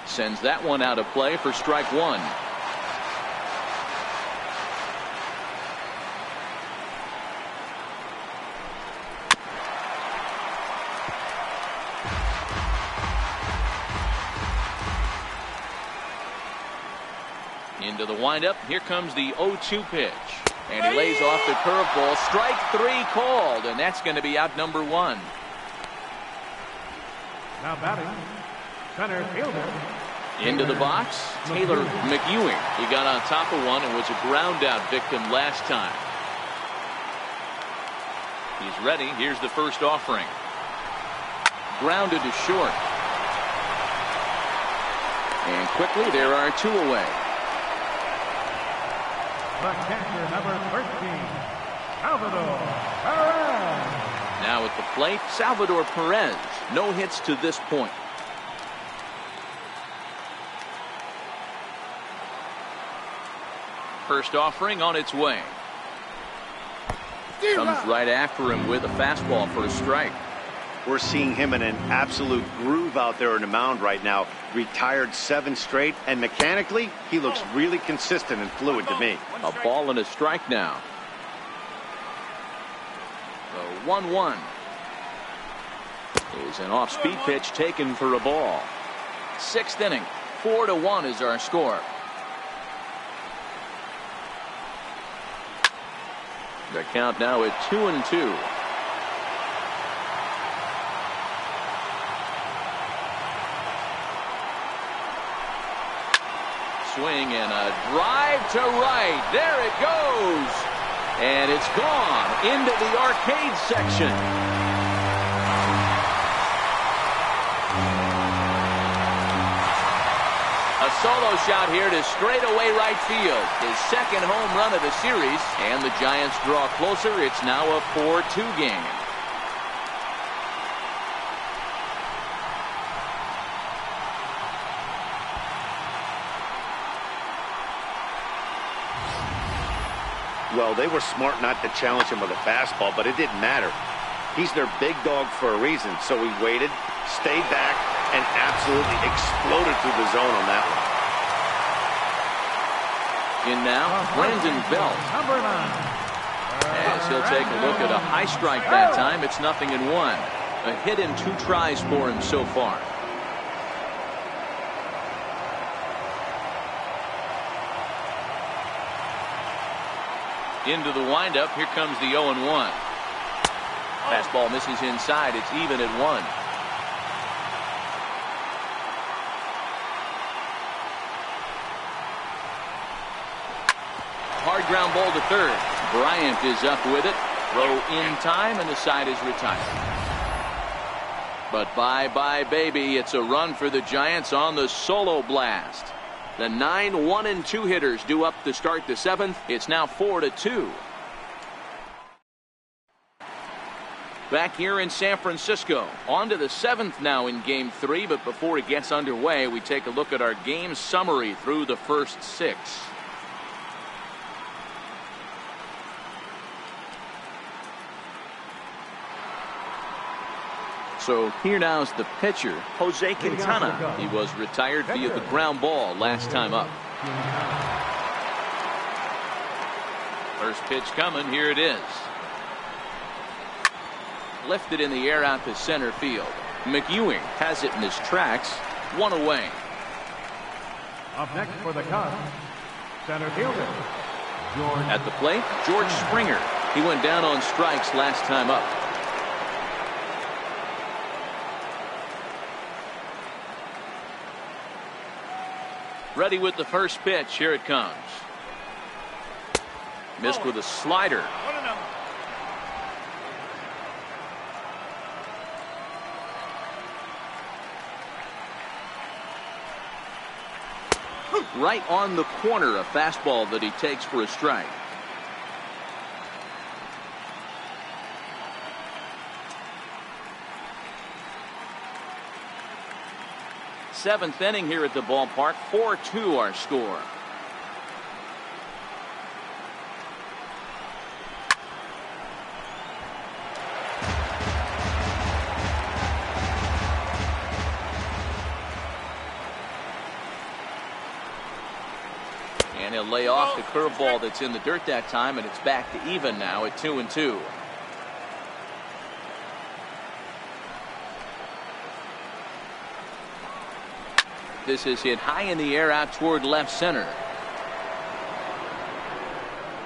Sends that one out of play for strike 1. Into the windup. Here comes the 0-2 pitch. And he lays off the curveball. Strike 3 called, and that's going to be out number 1. Now batting, center fielder. Into the box, Taylor McEwing. He got on top of one and was a ground out victim last time. He's ready. Here's the first offering. Grounded to short. And quickly there are 2 away. The catcher, number 13, Salvador Perez. Now at the plate, Salvador Perez. No hits to this point. First offering on its way. Comes right after him with a fastball for a strike. We're seeing him in an absolute groove out there on the mound right now. Retired 7 straight, and mechanically, he looks really consistent and fluid to me. A ball and a strike now. The 1-1 is an off-speed pitch taken for a ball. 6th inning. 4-1 is our score. The count now at 2-2. Swing and a drive to right. There it goes. And it's gone into the arcade section. A solo shot here to straightaway right field. His second home run of the series. And the Giants draw closer. It's now a 4-2 game. Well, they were smart not to challenge him with a fastball, but it didn't matter. He's their big dog for a reason, so he waited, stayed back, and absolutely exploded through the zone on that one. In now, Brandon Belt. Number 9. As he'll take a look at a high strike that time. It's 0-1. A hit in 2 tries for him so far. Into the windup. Here comes the 0-1. Fastball misses inside. It's even at 1. Hard ground ball to third. Bryant is up with it. Throw in time, and the side is retired. But bye-bye, baby. It's a run for the Giants on the solo blast. The 9 1 and 2 hitters due up to start the 7th. It's now 4-2. Back here in San Francisco. On to the 7th now in Game 3. But before it gets underway, we take a look at our game summary through the first 6. So here now is the pitcher, Jose Quintana. He was retired via the ground ball last time up. First pitch coming. Here it is. Lifted in the air out to center field. McEwing has it in his tracks. 1 away. Up next for the Cubs, center fielder, George. At the plate, George Springer. He went down on strikes last time up. Ready with the first pitch. Here it comes. Missed with a slider. 1-0. Right on the corner, a fastball that he takes for a strike. Seventh inning here at the ballpark. 4-2 our score. And he'll lay off the curveball that's in the dirt that time, and it's back to even now at 2-2. This is hit high in the air out toward left center.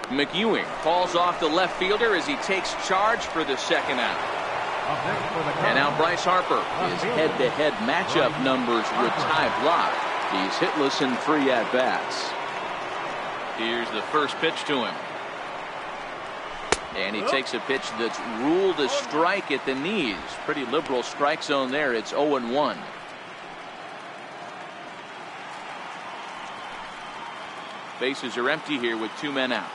McEwing falls off the left fielder as he takes charge for the second out. And now Bryce Harper. His head-to-head matchup numbers were tie block. He's hitless in 3 at-bats. Here's the first pitch to him. And he takes a pitch that's ruled a strike at the knees. Pretty liberal strike zone there. It's 0-1. Bases are empty here with 2 men out.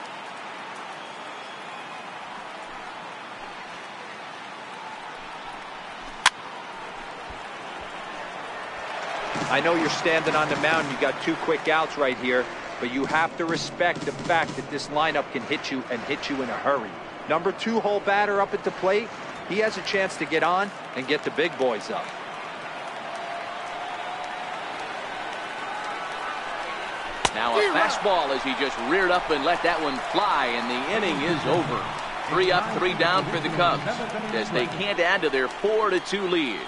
I know you're standing on the mound. You got 2 quick outs right here, but you have to respect the fact that this lineup can hit you and hit you in a hurry. Number 2 hole batter up at the plate. He has a chance to get on and get the big boys up. Now a fastball as he just reared up and let that one fly, and the inning is over. 3 up, 3 down for the Cubs as they can't add to their 4-2 lead.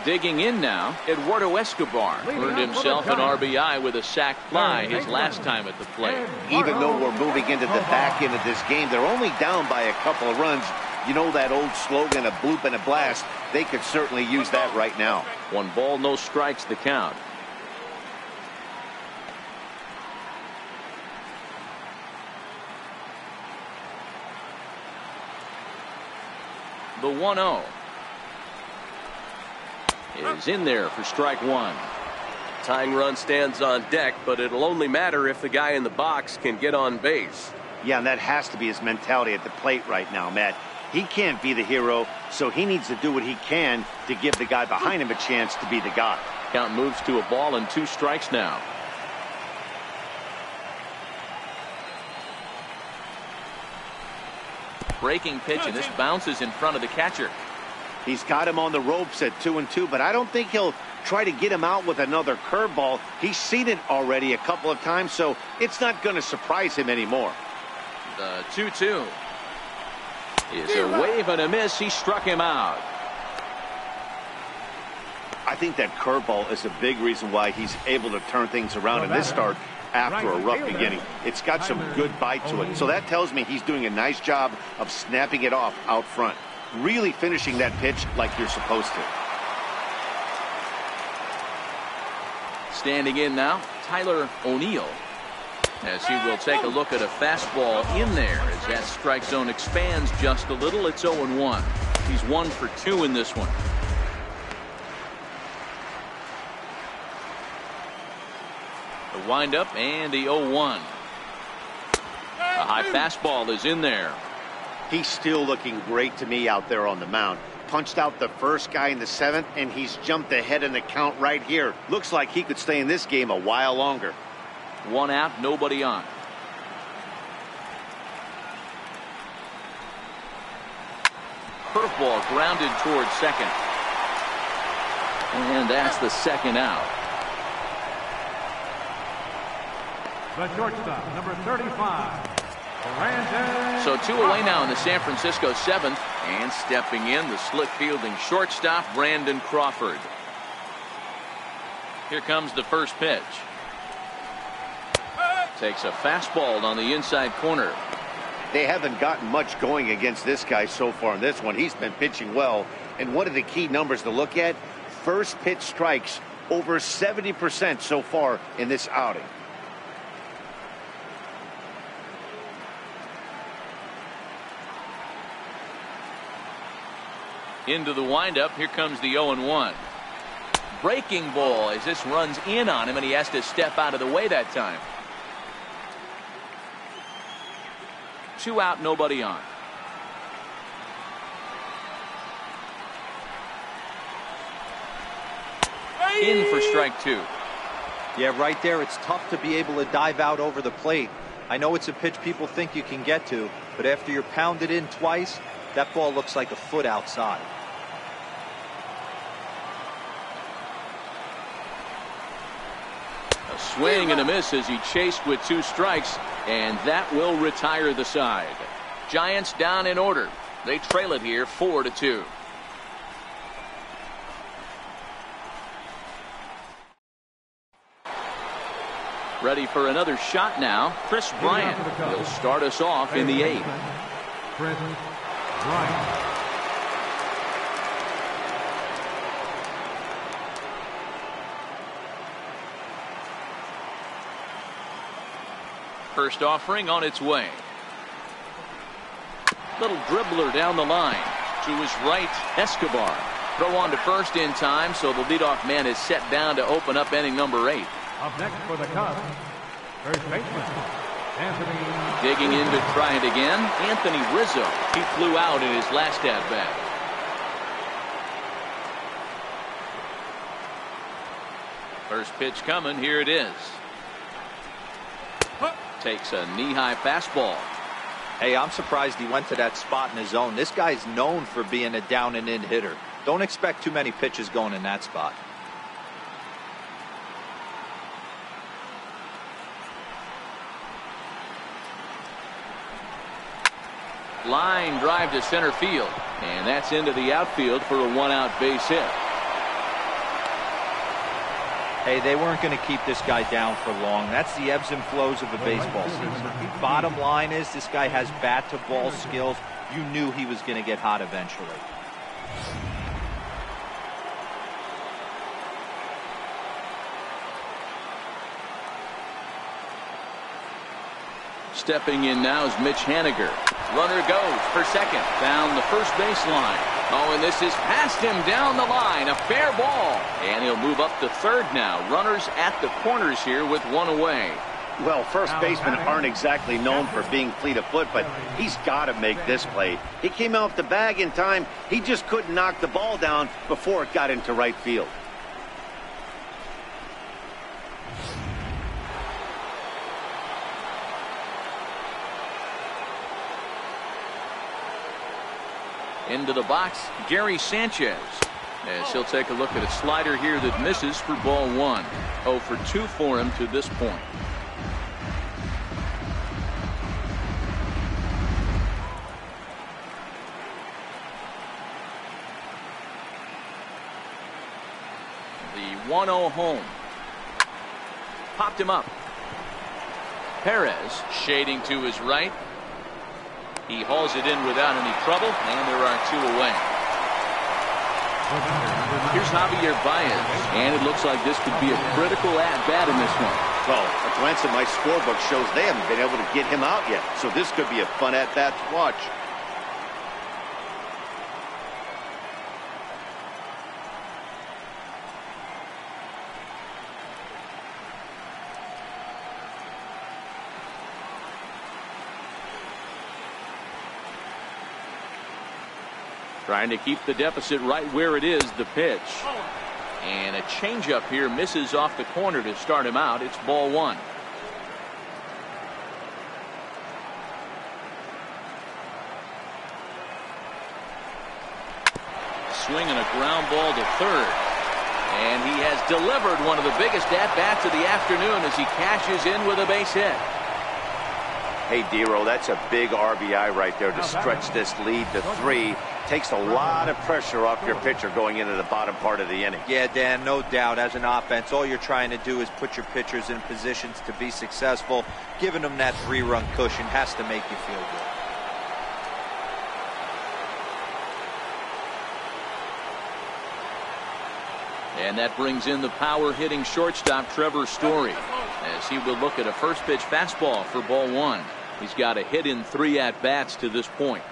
Digging in now, Eduardo Escobar earned himself an RBI with a sac fly his last time at the plate. Even though we're moving into the back end of this game, they're only down by a couple of runs. You know that old slogan, a bloop and a blast. They could certainly use that right now. 1 ball, no strikes, the count. The 1-0 is in there for strike 1. Tying run stands on deck, but it'll only matter if the guy in the box can get on base. Yeah, and that has to be his mentality at the plate right now, Matt. He can't be the hero, so he needs to do what he can to give the guy behind him a chance to be the guy. Count moves to a ball and 2 strikes now. Breaking pitch, and this bounces in front of the catcher. He's got him on the ropes at 2-2, but I don't think he'll try to get him out with another curveball. He's seen it already a couple of times, so it's not going to surprise him anymore. The 2-2 is a wave and a miss. He struck him out. I think that curveball is a big reason why he's able to turn things around in this start after a rough beginning. It's got some good bite to it. So that tells me he's doing a nice job of snapping it off out front. Really finishing that pitch like you're supposed to. Standing in now, Tyler O'Neill, as he will take a look at a fastball in there as that strike zone expands just a little. It's 0-1. He's 1 for 2 in this one. The windup and the 0-1. A high fastball is in there. He's still looking great to me out there on the mound. Punched out the first guy in the 7th, and he's jumped ahead in the count right here. Looks like he could stay in this game a while longer. 1 out, nobody on. Curveball grounded towards second. And that's the 2nd out. The shortstop, number 35. So 2 away now in the San Francisco 7th, and stepping in, the slick fielding shortstop Brandon Crawford. Here comes the first pitch. Takes a fastball on the inside corner. They haven't gotten much going against this guy so far in this one. He's been pitching well, and one of the key numbers to look at, first pitch strikes over 70% so far in this outing. Into the windup. Here comes the 0-1. Breaking ball as this runs in on him, and he has to step out of the way that time. 2 out, nobody on. In for strike 2. Yeah, right there, it's tough to be able to dive out over the plate. I know it's a pitch people think you can get to, but after you're pounded in twice, that ball looks like a foot outside. A swing and a miss as he chased with 2 strikes, and that will retire the side. Giants down in order. They trail it here 4-2. Ready for another shot now. Chris Bryant will start us off in the 8th. Chris Bryant. First offering on its way. Little dribbler down the line to his right. Escobar. Throw on to first in time, so the leadoff man is set down to open up inning number 8. Up next for the Cubs, first baseman Anthony. Digging in to try it again, Anthony Rizzo. He flew out in his last at bat. First pitch coming. Here it is. Takes a knee-high fastball. Hey, I'm surprised he went to that spot in his zone. This guy's known for being a down and in hitter. Don't expect too many pitches going in that spot. Line drive to center field, and that's into the outfield for a 1-out base hit. Hey, they weren't going to keep this guy down for long. That's the ebbs and flows of a baseball season. Bottom line is this guy has bat-to-ball skills. You knew he was going to get hot eventually. Stepping in now is Mitch Haniger. Runner goes for second down the first baseline. Oh, and this is past him down the line. A fair ball. And he'll move up to third now. Runners at the corners here with 1 away. Well, first basemen aren't exactly known for being fleet of foot, but he's got to make this play. He came off the bag in time. He just couldn't knock the ball down before it got into right field. Into the box, Gary Sanchez. As he'll take a look at a slider here that misses for ball 1. 0 for 2 for him to this point. The 1-0 home. Popped him up. Perez shading to his right. He hauls it in without any trouble, and there are 2 away. Here's Javier Baez, and it looks like this could be a critical at-bat in this one. Well, a glance at my scorebook shows they haven't been able to get him out yet, so this could be a fun at-bat to watch. Trying to keep the deficit right where it is, the pitch. And a changeup here misses off the corner to start him out. It's ball 1. Swing and a ground ball to third. And he has delivered one of the biggest at-bats of the afternoon as he cashes in with a base hit. Hey, Dero, that's a big RBI right there to stretch this lead to 3. Takes a lot of pressure off your pitcher going into the bottom part of the inning. Yeah, Dan, no doubt. As an offense, all you're trying to do is put your pitchers in positions to be successful. Giving them that 3-run cushion has to make you feel good. And that brings in the power-hitting shortstop Trevor Story as he will look at a first-pitch fastball for ball 1. He's got a hit in 3 at-bats to this point.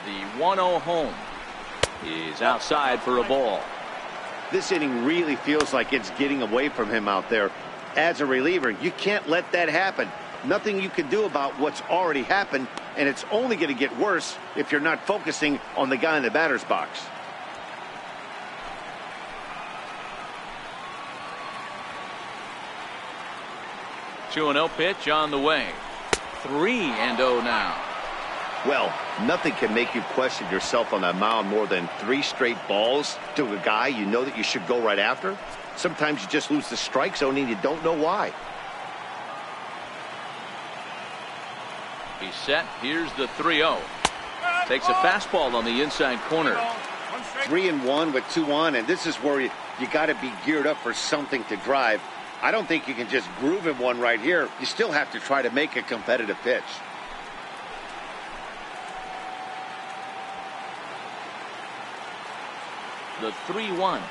The 1-0 home is outside for a ball. This inning really feels like it's getting away from him out there. As a reliever, you can't let that happen. Nothing you can do about what's already happened, and it's only going to get worse if you're not focusing on the guy in the batter's box. Two 2-0 pitch on the way. 3-0 now. Well, nothing can make you question yourself on that mound more than 3 straight balls to a guy you know that you should go right after. Sometimes you just lose the strike zone and you don't know why. He's set. Here's the 3-0. Takes a fastball on the inside corner. 3-1 with 2 on, and this is where you got to be geared up for something to drive. I don't think you can just groove him one right here. You still have to try to make a competitive pitch. The 3-1.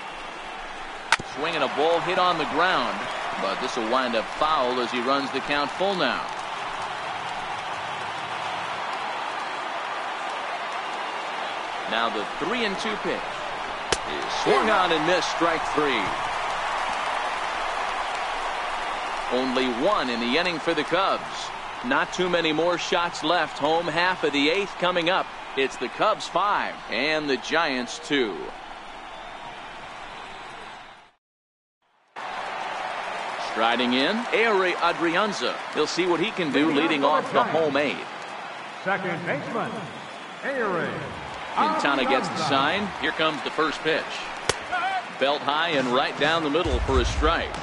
Swinging a ball hit on the ground, but this will wind up foul as he runs the count full now. Now the 3-2 pitch is swung on and missed, strike 3. Only 1 in the inning for the Cubs. Not too many more shots left. Home half of the 8th coming up. It's the Cubs 5 and the Giants 2. Striding in, Ehire Adrianza. He'll see what he can do leading off the home 8. Second baseman, Ehire. Quintana gets the sign. Here comes the first pitch. Belt high and right down the middle for a strike.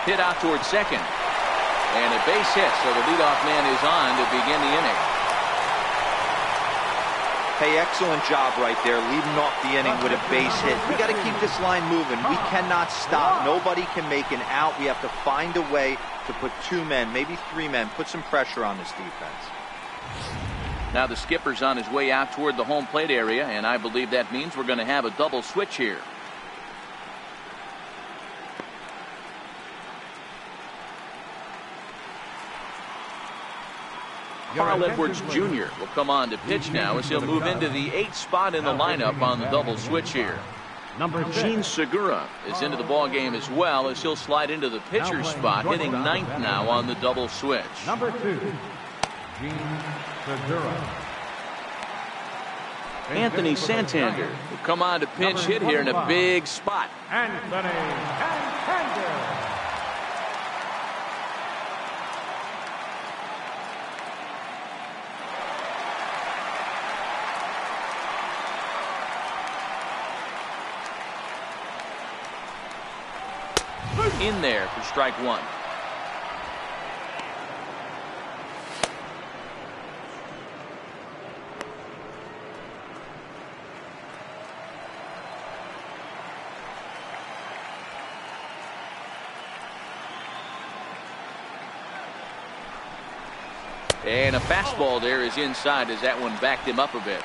Hit out towards second. And a base hit, so the leadoff man is on to begin the inning. Hey, excellent job right there, leading off the inning with a base hit. We got to keep this line moving. We cannot stop. Nobody can make an out. We have to find a way to put 2 men, maybe 3 men, put some pressure on this defense. Now the skipper's on his way out toward the home plate area, and I believe that means we're going to have a double switch here. Carl Edwards Jr. will come on to pitch now as he'll move into the 8th spot in the lineup on the double switch here. Gene Segura is into the ball game as well as he'll slide into the pitcher's spot, hitting 9th now on the double switch. Number 2, Gene Segura. Anthony Santander will come on to pinch hit here in a big spot. Anthony Santander. In there for strike one. And a fastball there is inside as that one backed him up a bit.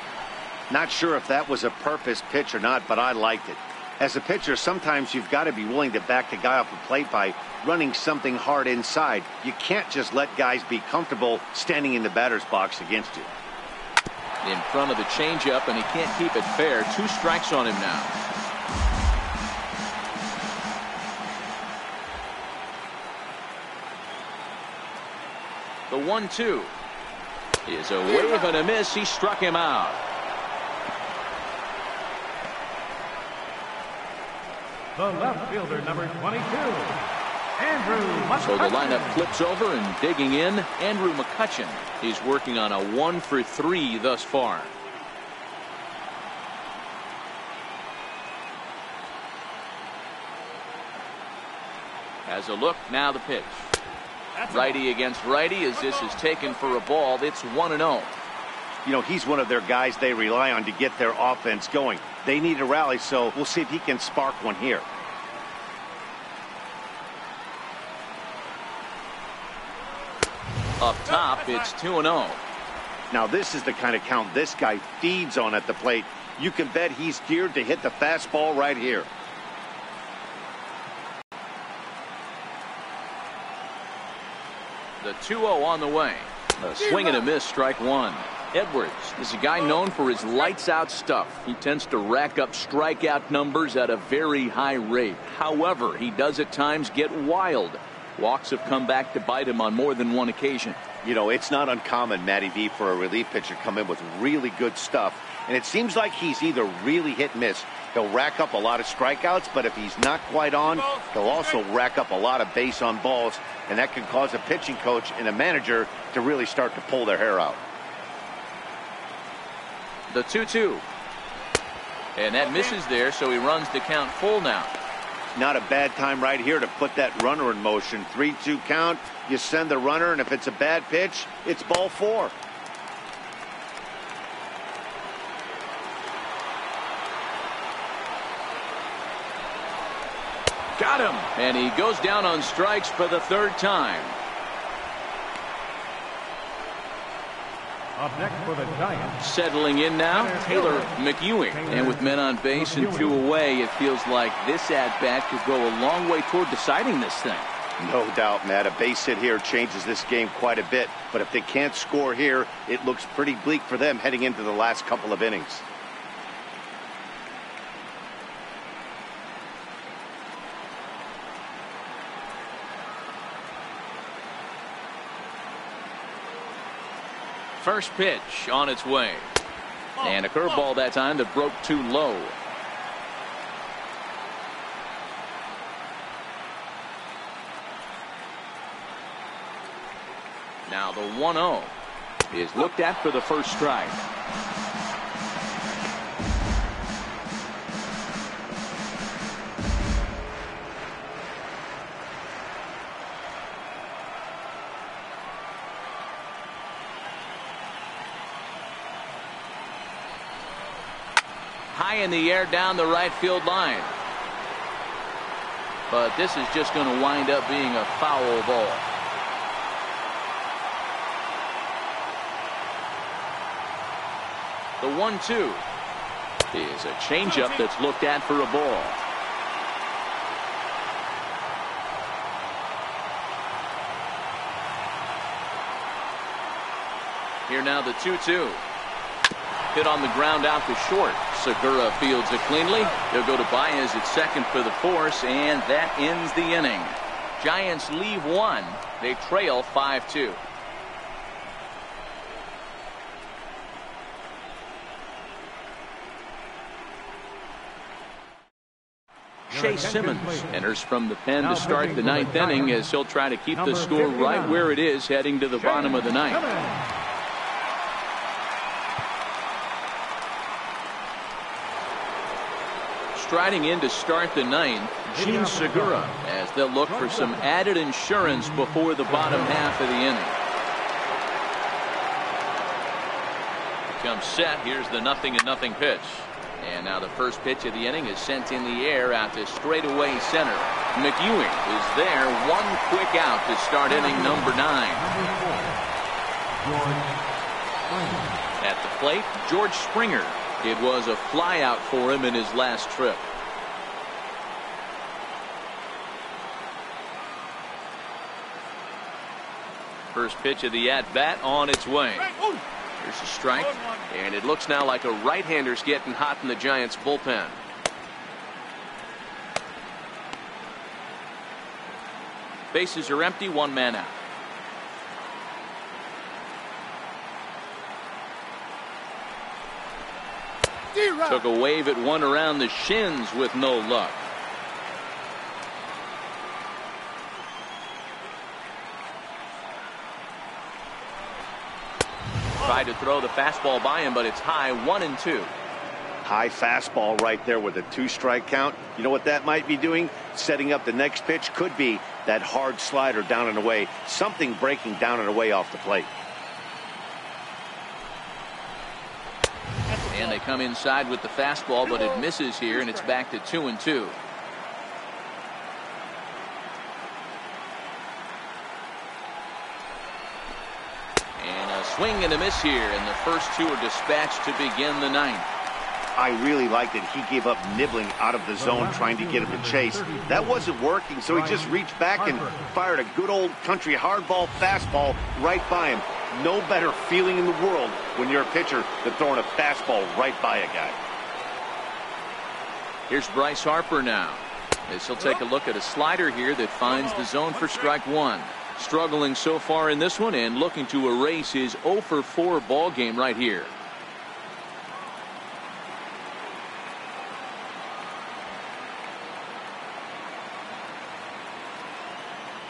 Not sure if that was a purpose pitch or not, but I liked it. As a pitcher, sometimes you've got to be willing to back the guy off the plate by running something hard inside. You can't just let guys be comfortable standing in the batter's box against you. In front of the changeup, and he can't keep it fair. 2 strikes on him now. The 1-2 is a wave and a miss. He struck him out. The left fielder, number 22, Andrew McCutchen. So the lineup flips over, and digging in, Andrew McCutchen. He's working on a 1-for-3 thus far. As a look, now the pitch. Righty against righty as this is taken for a ball. It's 1-0. You know, he's one of their guys they rely on to get their offense going. They need a rally, so we'll see if he can spark one here. Up top, it's 2-0. Now this is the kind of count this guy feeds on at the plate. You can bet he's geared to hit the fastball right here. The 2-0 on the way. A swing and a miss, strike one. Edwards is a guy known for his lights-out stuff. He tends to rack up strikeout numbers at a very high rate. However, he does at times get wild. Walks have come back to bite him on more than one occasion. You know, it's not uncommon, Matty V, for a relief pitcher to come in with really good stuff. And it seems like he's either really hit and miss. He'll rack up a lot of strikeouts, but if he's not quite on, he'll also rack up a lot of base on balls. And that can cause a pitching coach and a manager to really start to pull their hair out. The 2-2. And that misses there, so he runs the count full now. Not a bad time right here to put that runner in motion. 3-2 count. You send the runner, and if it's a bad pitch, it's ball 4. Got him. And he goes down on strikes for the 3rd time. Up next for the Giants. Settling in now, Taylor McEwing. And with men on base and 2 away, it feels like this at-bat could go a long way toward deciding this thing. No doubt, Matt. A base hit here changes this game quite a bit. But if they can't score here, it looks pretty bleak for them heading into the last couple of innings. First pitch on its way. And a curveball that time that broke too low. Now the 1-0 is looked at for the first strike. High in the air down the right field line. But this is just going to wind up being a foul ball. The 1-2 is a changeup that's looked at for a ball. Here now the 2-2. Hit on the ground out to short. Segura fields it cleanly. They'll go to Baez at second for the force, and that ends the inning. Giants leave 1. They trail 5-2. Chase Simmons enters from the pen to start the 9th inning as he'll try to keep the score right where it is heading to the bottom of the 9th. striding in to start the ninth, Gene Segura, as they'll look for some added insurance before the bottom half of the inning. Comes set. Here's the 0-0 pitch. And now the first pitch of the inning is sent in the air out to straightaway center. McEwing is there. One quick out to start inning number 9. At the plate, George Springer. It was a fly out for him in his last trip. First pitch of the at-bat on its way. Here's a strike, and it looks now like a right-hander's getting hot in the Giants bullpen. Bases are empty, one man out. Took a wave at one around the shins with no luck. Tried to throw the fastball by him, but it's high, 1-2. High fastball right there with a 2-strike count. You know what that might be doing? Setting up the next pitch. Could be that hard slider down and away. Something breaking down and away off the plate. And they come inside with the fastball, but it misses here, and it's back to 2-2. And a swing and a miss here, and the first two are dispatched to begin the ninth. I really liked that he gave up nibbling out of the zone trying to get him to chase. That wasn't working, so he just reached back and fired a good old country hardball fastball right by him. No better feeling in the world when you're a pitcher than throwing a fastball right by a guy. Here's Bryce Harper now, as he'll take a look at a slider here that finds the zone for strike one. Struggling so far in this one and looking to erase his 0-for-4 ball game right here.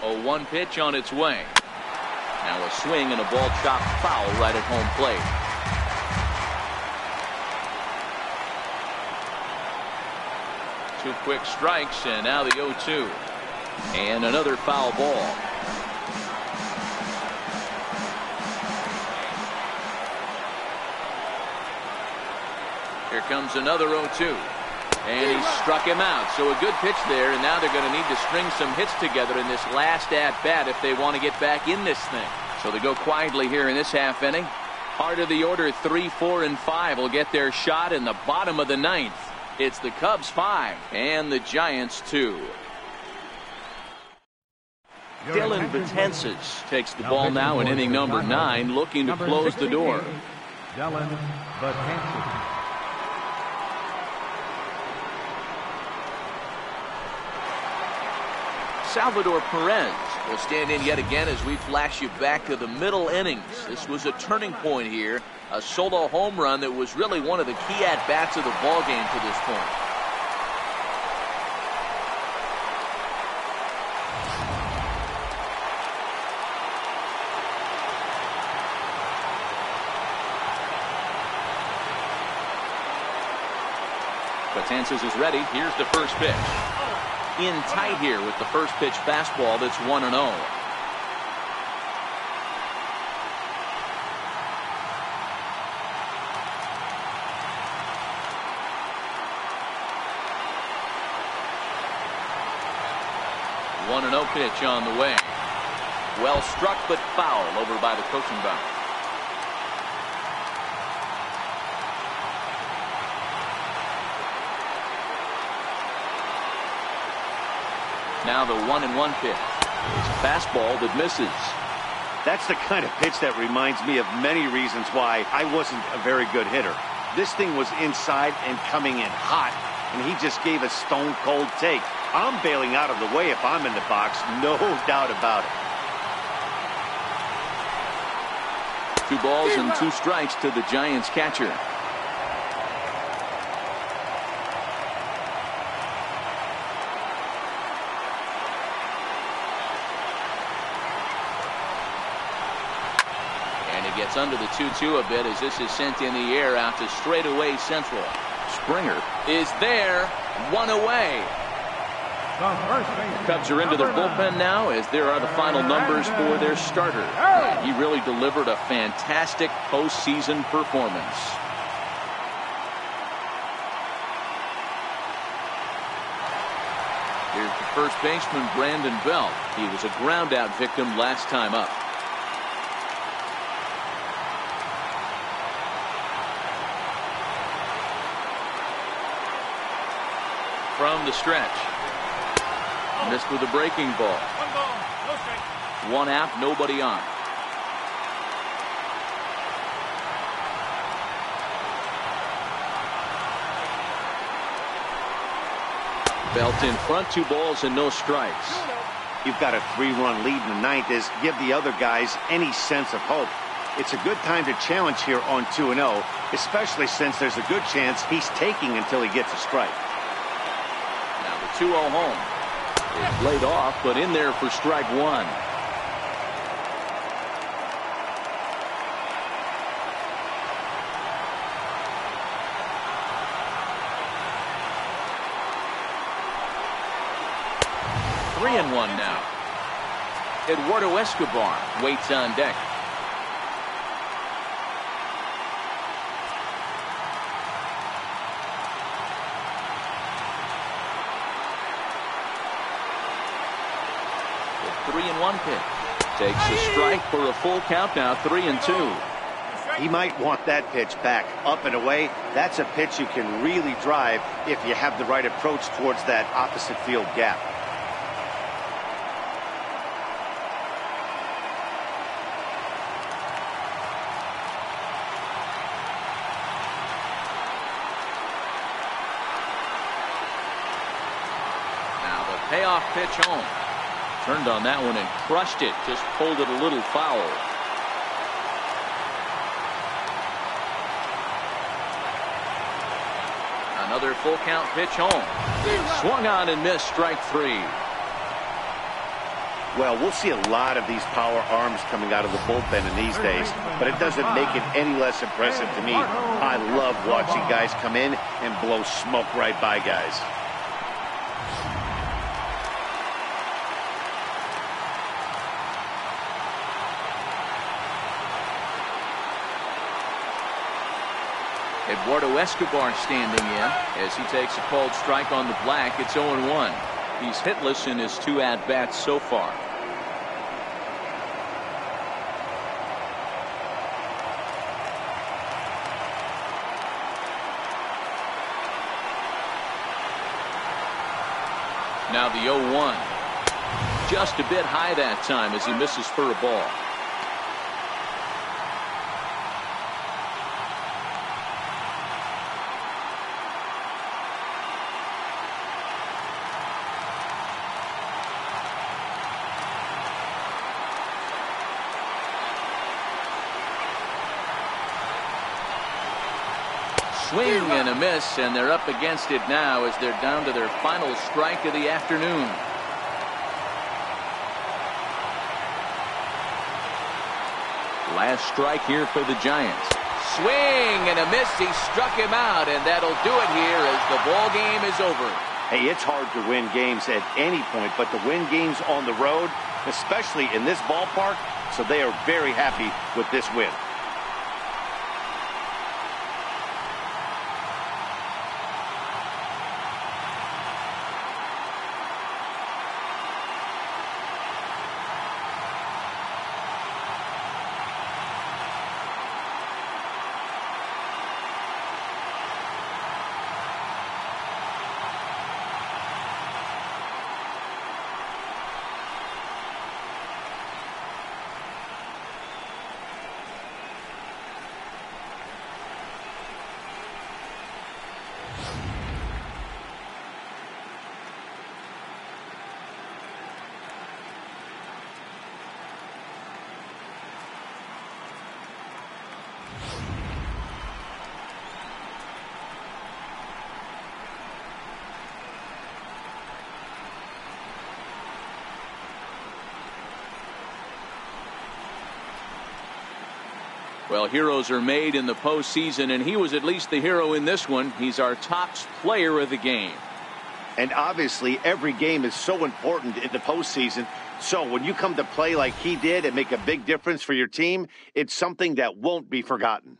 A 1 pitch on its way. Now a swing and a ball chopped foul right at home plate. Two quick strikes, and now the 0-2. And another foul ball. Here comes another 0-2. And he struck him out. So a good pitch there, and now they're going to need to string some hits together in this last at-bat if they want to get back in this thing. So they go quietly here in this half inning. Heart of the order, 3, 4, and 5 will get their shot in the bottom of the ninth. It's the Cubs 5 and the Giants 2. Dylan Betances takes the ball now in inning number 9, looking to close the door. Dylan Betances. Salvador Perez will stand in yet again as we flash you back to the middle innings. This was a turning point here. A solo home run that was really one of the key at-bats of the ball game to this point. Betances is ready. Here's the first pitch. In tight here with the first pitch fastball that's 1-0. Pitch on the way. Well struck, but foul over by the coaching box. Now the 1-1 pitch. It's a fastball that misses. That's the kind of pitch that reminds me of many reasons why I wasn't a very good hitter. This thing was inside and coming in hot, and he just gave a stone-cold take. I'm bailing out of the way if I'm in the box, no doubt about it. 2 balls and 2 strikes to the Giants catcher. And he gets under the 2-2 a bit as this is sent in the air out to straightaway central. Springer is there. One away. Cubs are into their bullpen now, as there are the final numbers for their starter. He really delivered a fantastic postseason performance. Here's the first baseman, Brandon Belt. He was a ground-out victim last time up. From the stretch. Missed with a breaking ball. One ball, no strike. One out, nobody on. Belt in front, 2 balls and no strikes. You've got a 3-run lead in the ninth. Is give the other guys any sense of hope. It's a good time to challenge here on 2-0, especially since there's a good chance he's taking until he gets a strike. Now the 2-0 home. It's laid off, but in there for strike 1. Three and one now. Eduardo Escobar waits on deck. The 3-1 pitch. Takes a strike for a full count now, 3-2. He might want that pitch back, up and away. That's a pitch you can really drive if you have the right approach towards that opposite field gap. Payoff pitch home. Turned on that one and crushed it. Just pulled it a little foul. Another full count pitch home. Swung on and missed, strike 3. Well, we'll see a lot of these power arms coming out of the bullpen in these days, but it doesn't make it any less impressive to me. I love watching guys come in and blow smoke right by guys. Eduardo Escobar standing in as he takes a called strike on the black. It's 0-1. He's hitless in his 2 at-bats so far. Now the 0-1. Just a bit high that time as he misses for a ball. Swing and a miss, and they're up against it now as they're down to their final strike of the afternoon. Last strike here for the Giants. Swing and a miss. He struck him out, and that'll do it here as the ball game is over. Hey, it's hard to win games at any point, but to win games on the road, especially in this ballpark, so they are very happy with this win. Well, heroes are made in the postseason, and he was at least the hero in this one. He's our top player of the game. And obviously, every game is so important in the postseason. So when you come to play like he did and make a big difference for your team, it's something that won't be forgotten.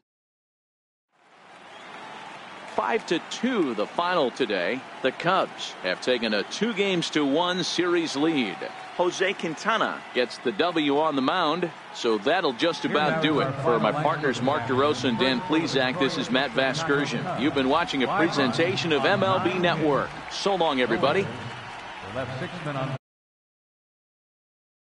5-2 the final today. The Cubs have taken a 2-1 series lead. Jose Quintana gets the W on the mound, so that'll just about do it. For my partners Mark DeRosa and Dan Plesac, this is Matt Vasgersian. You've been watching a presentation of MLB Network. So long, everybody.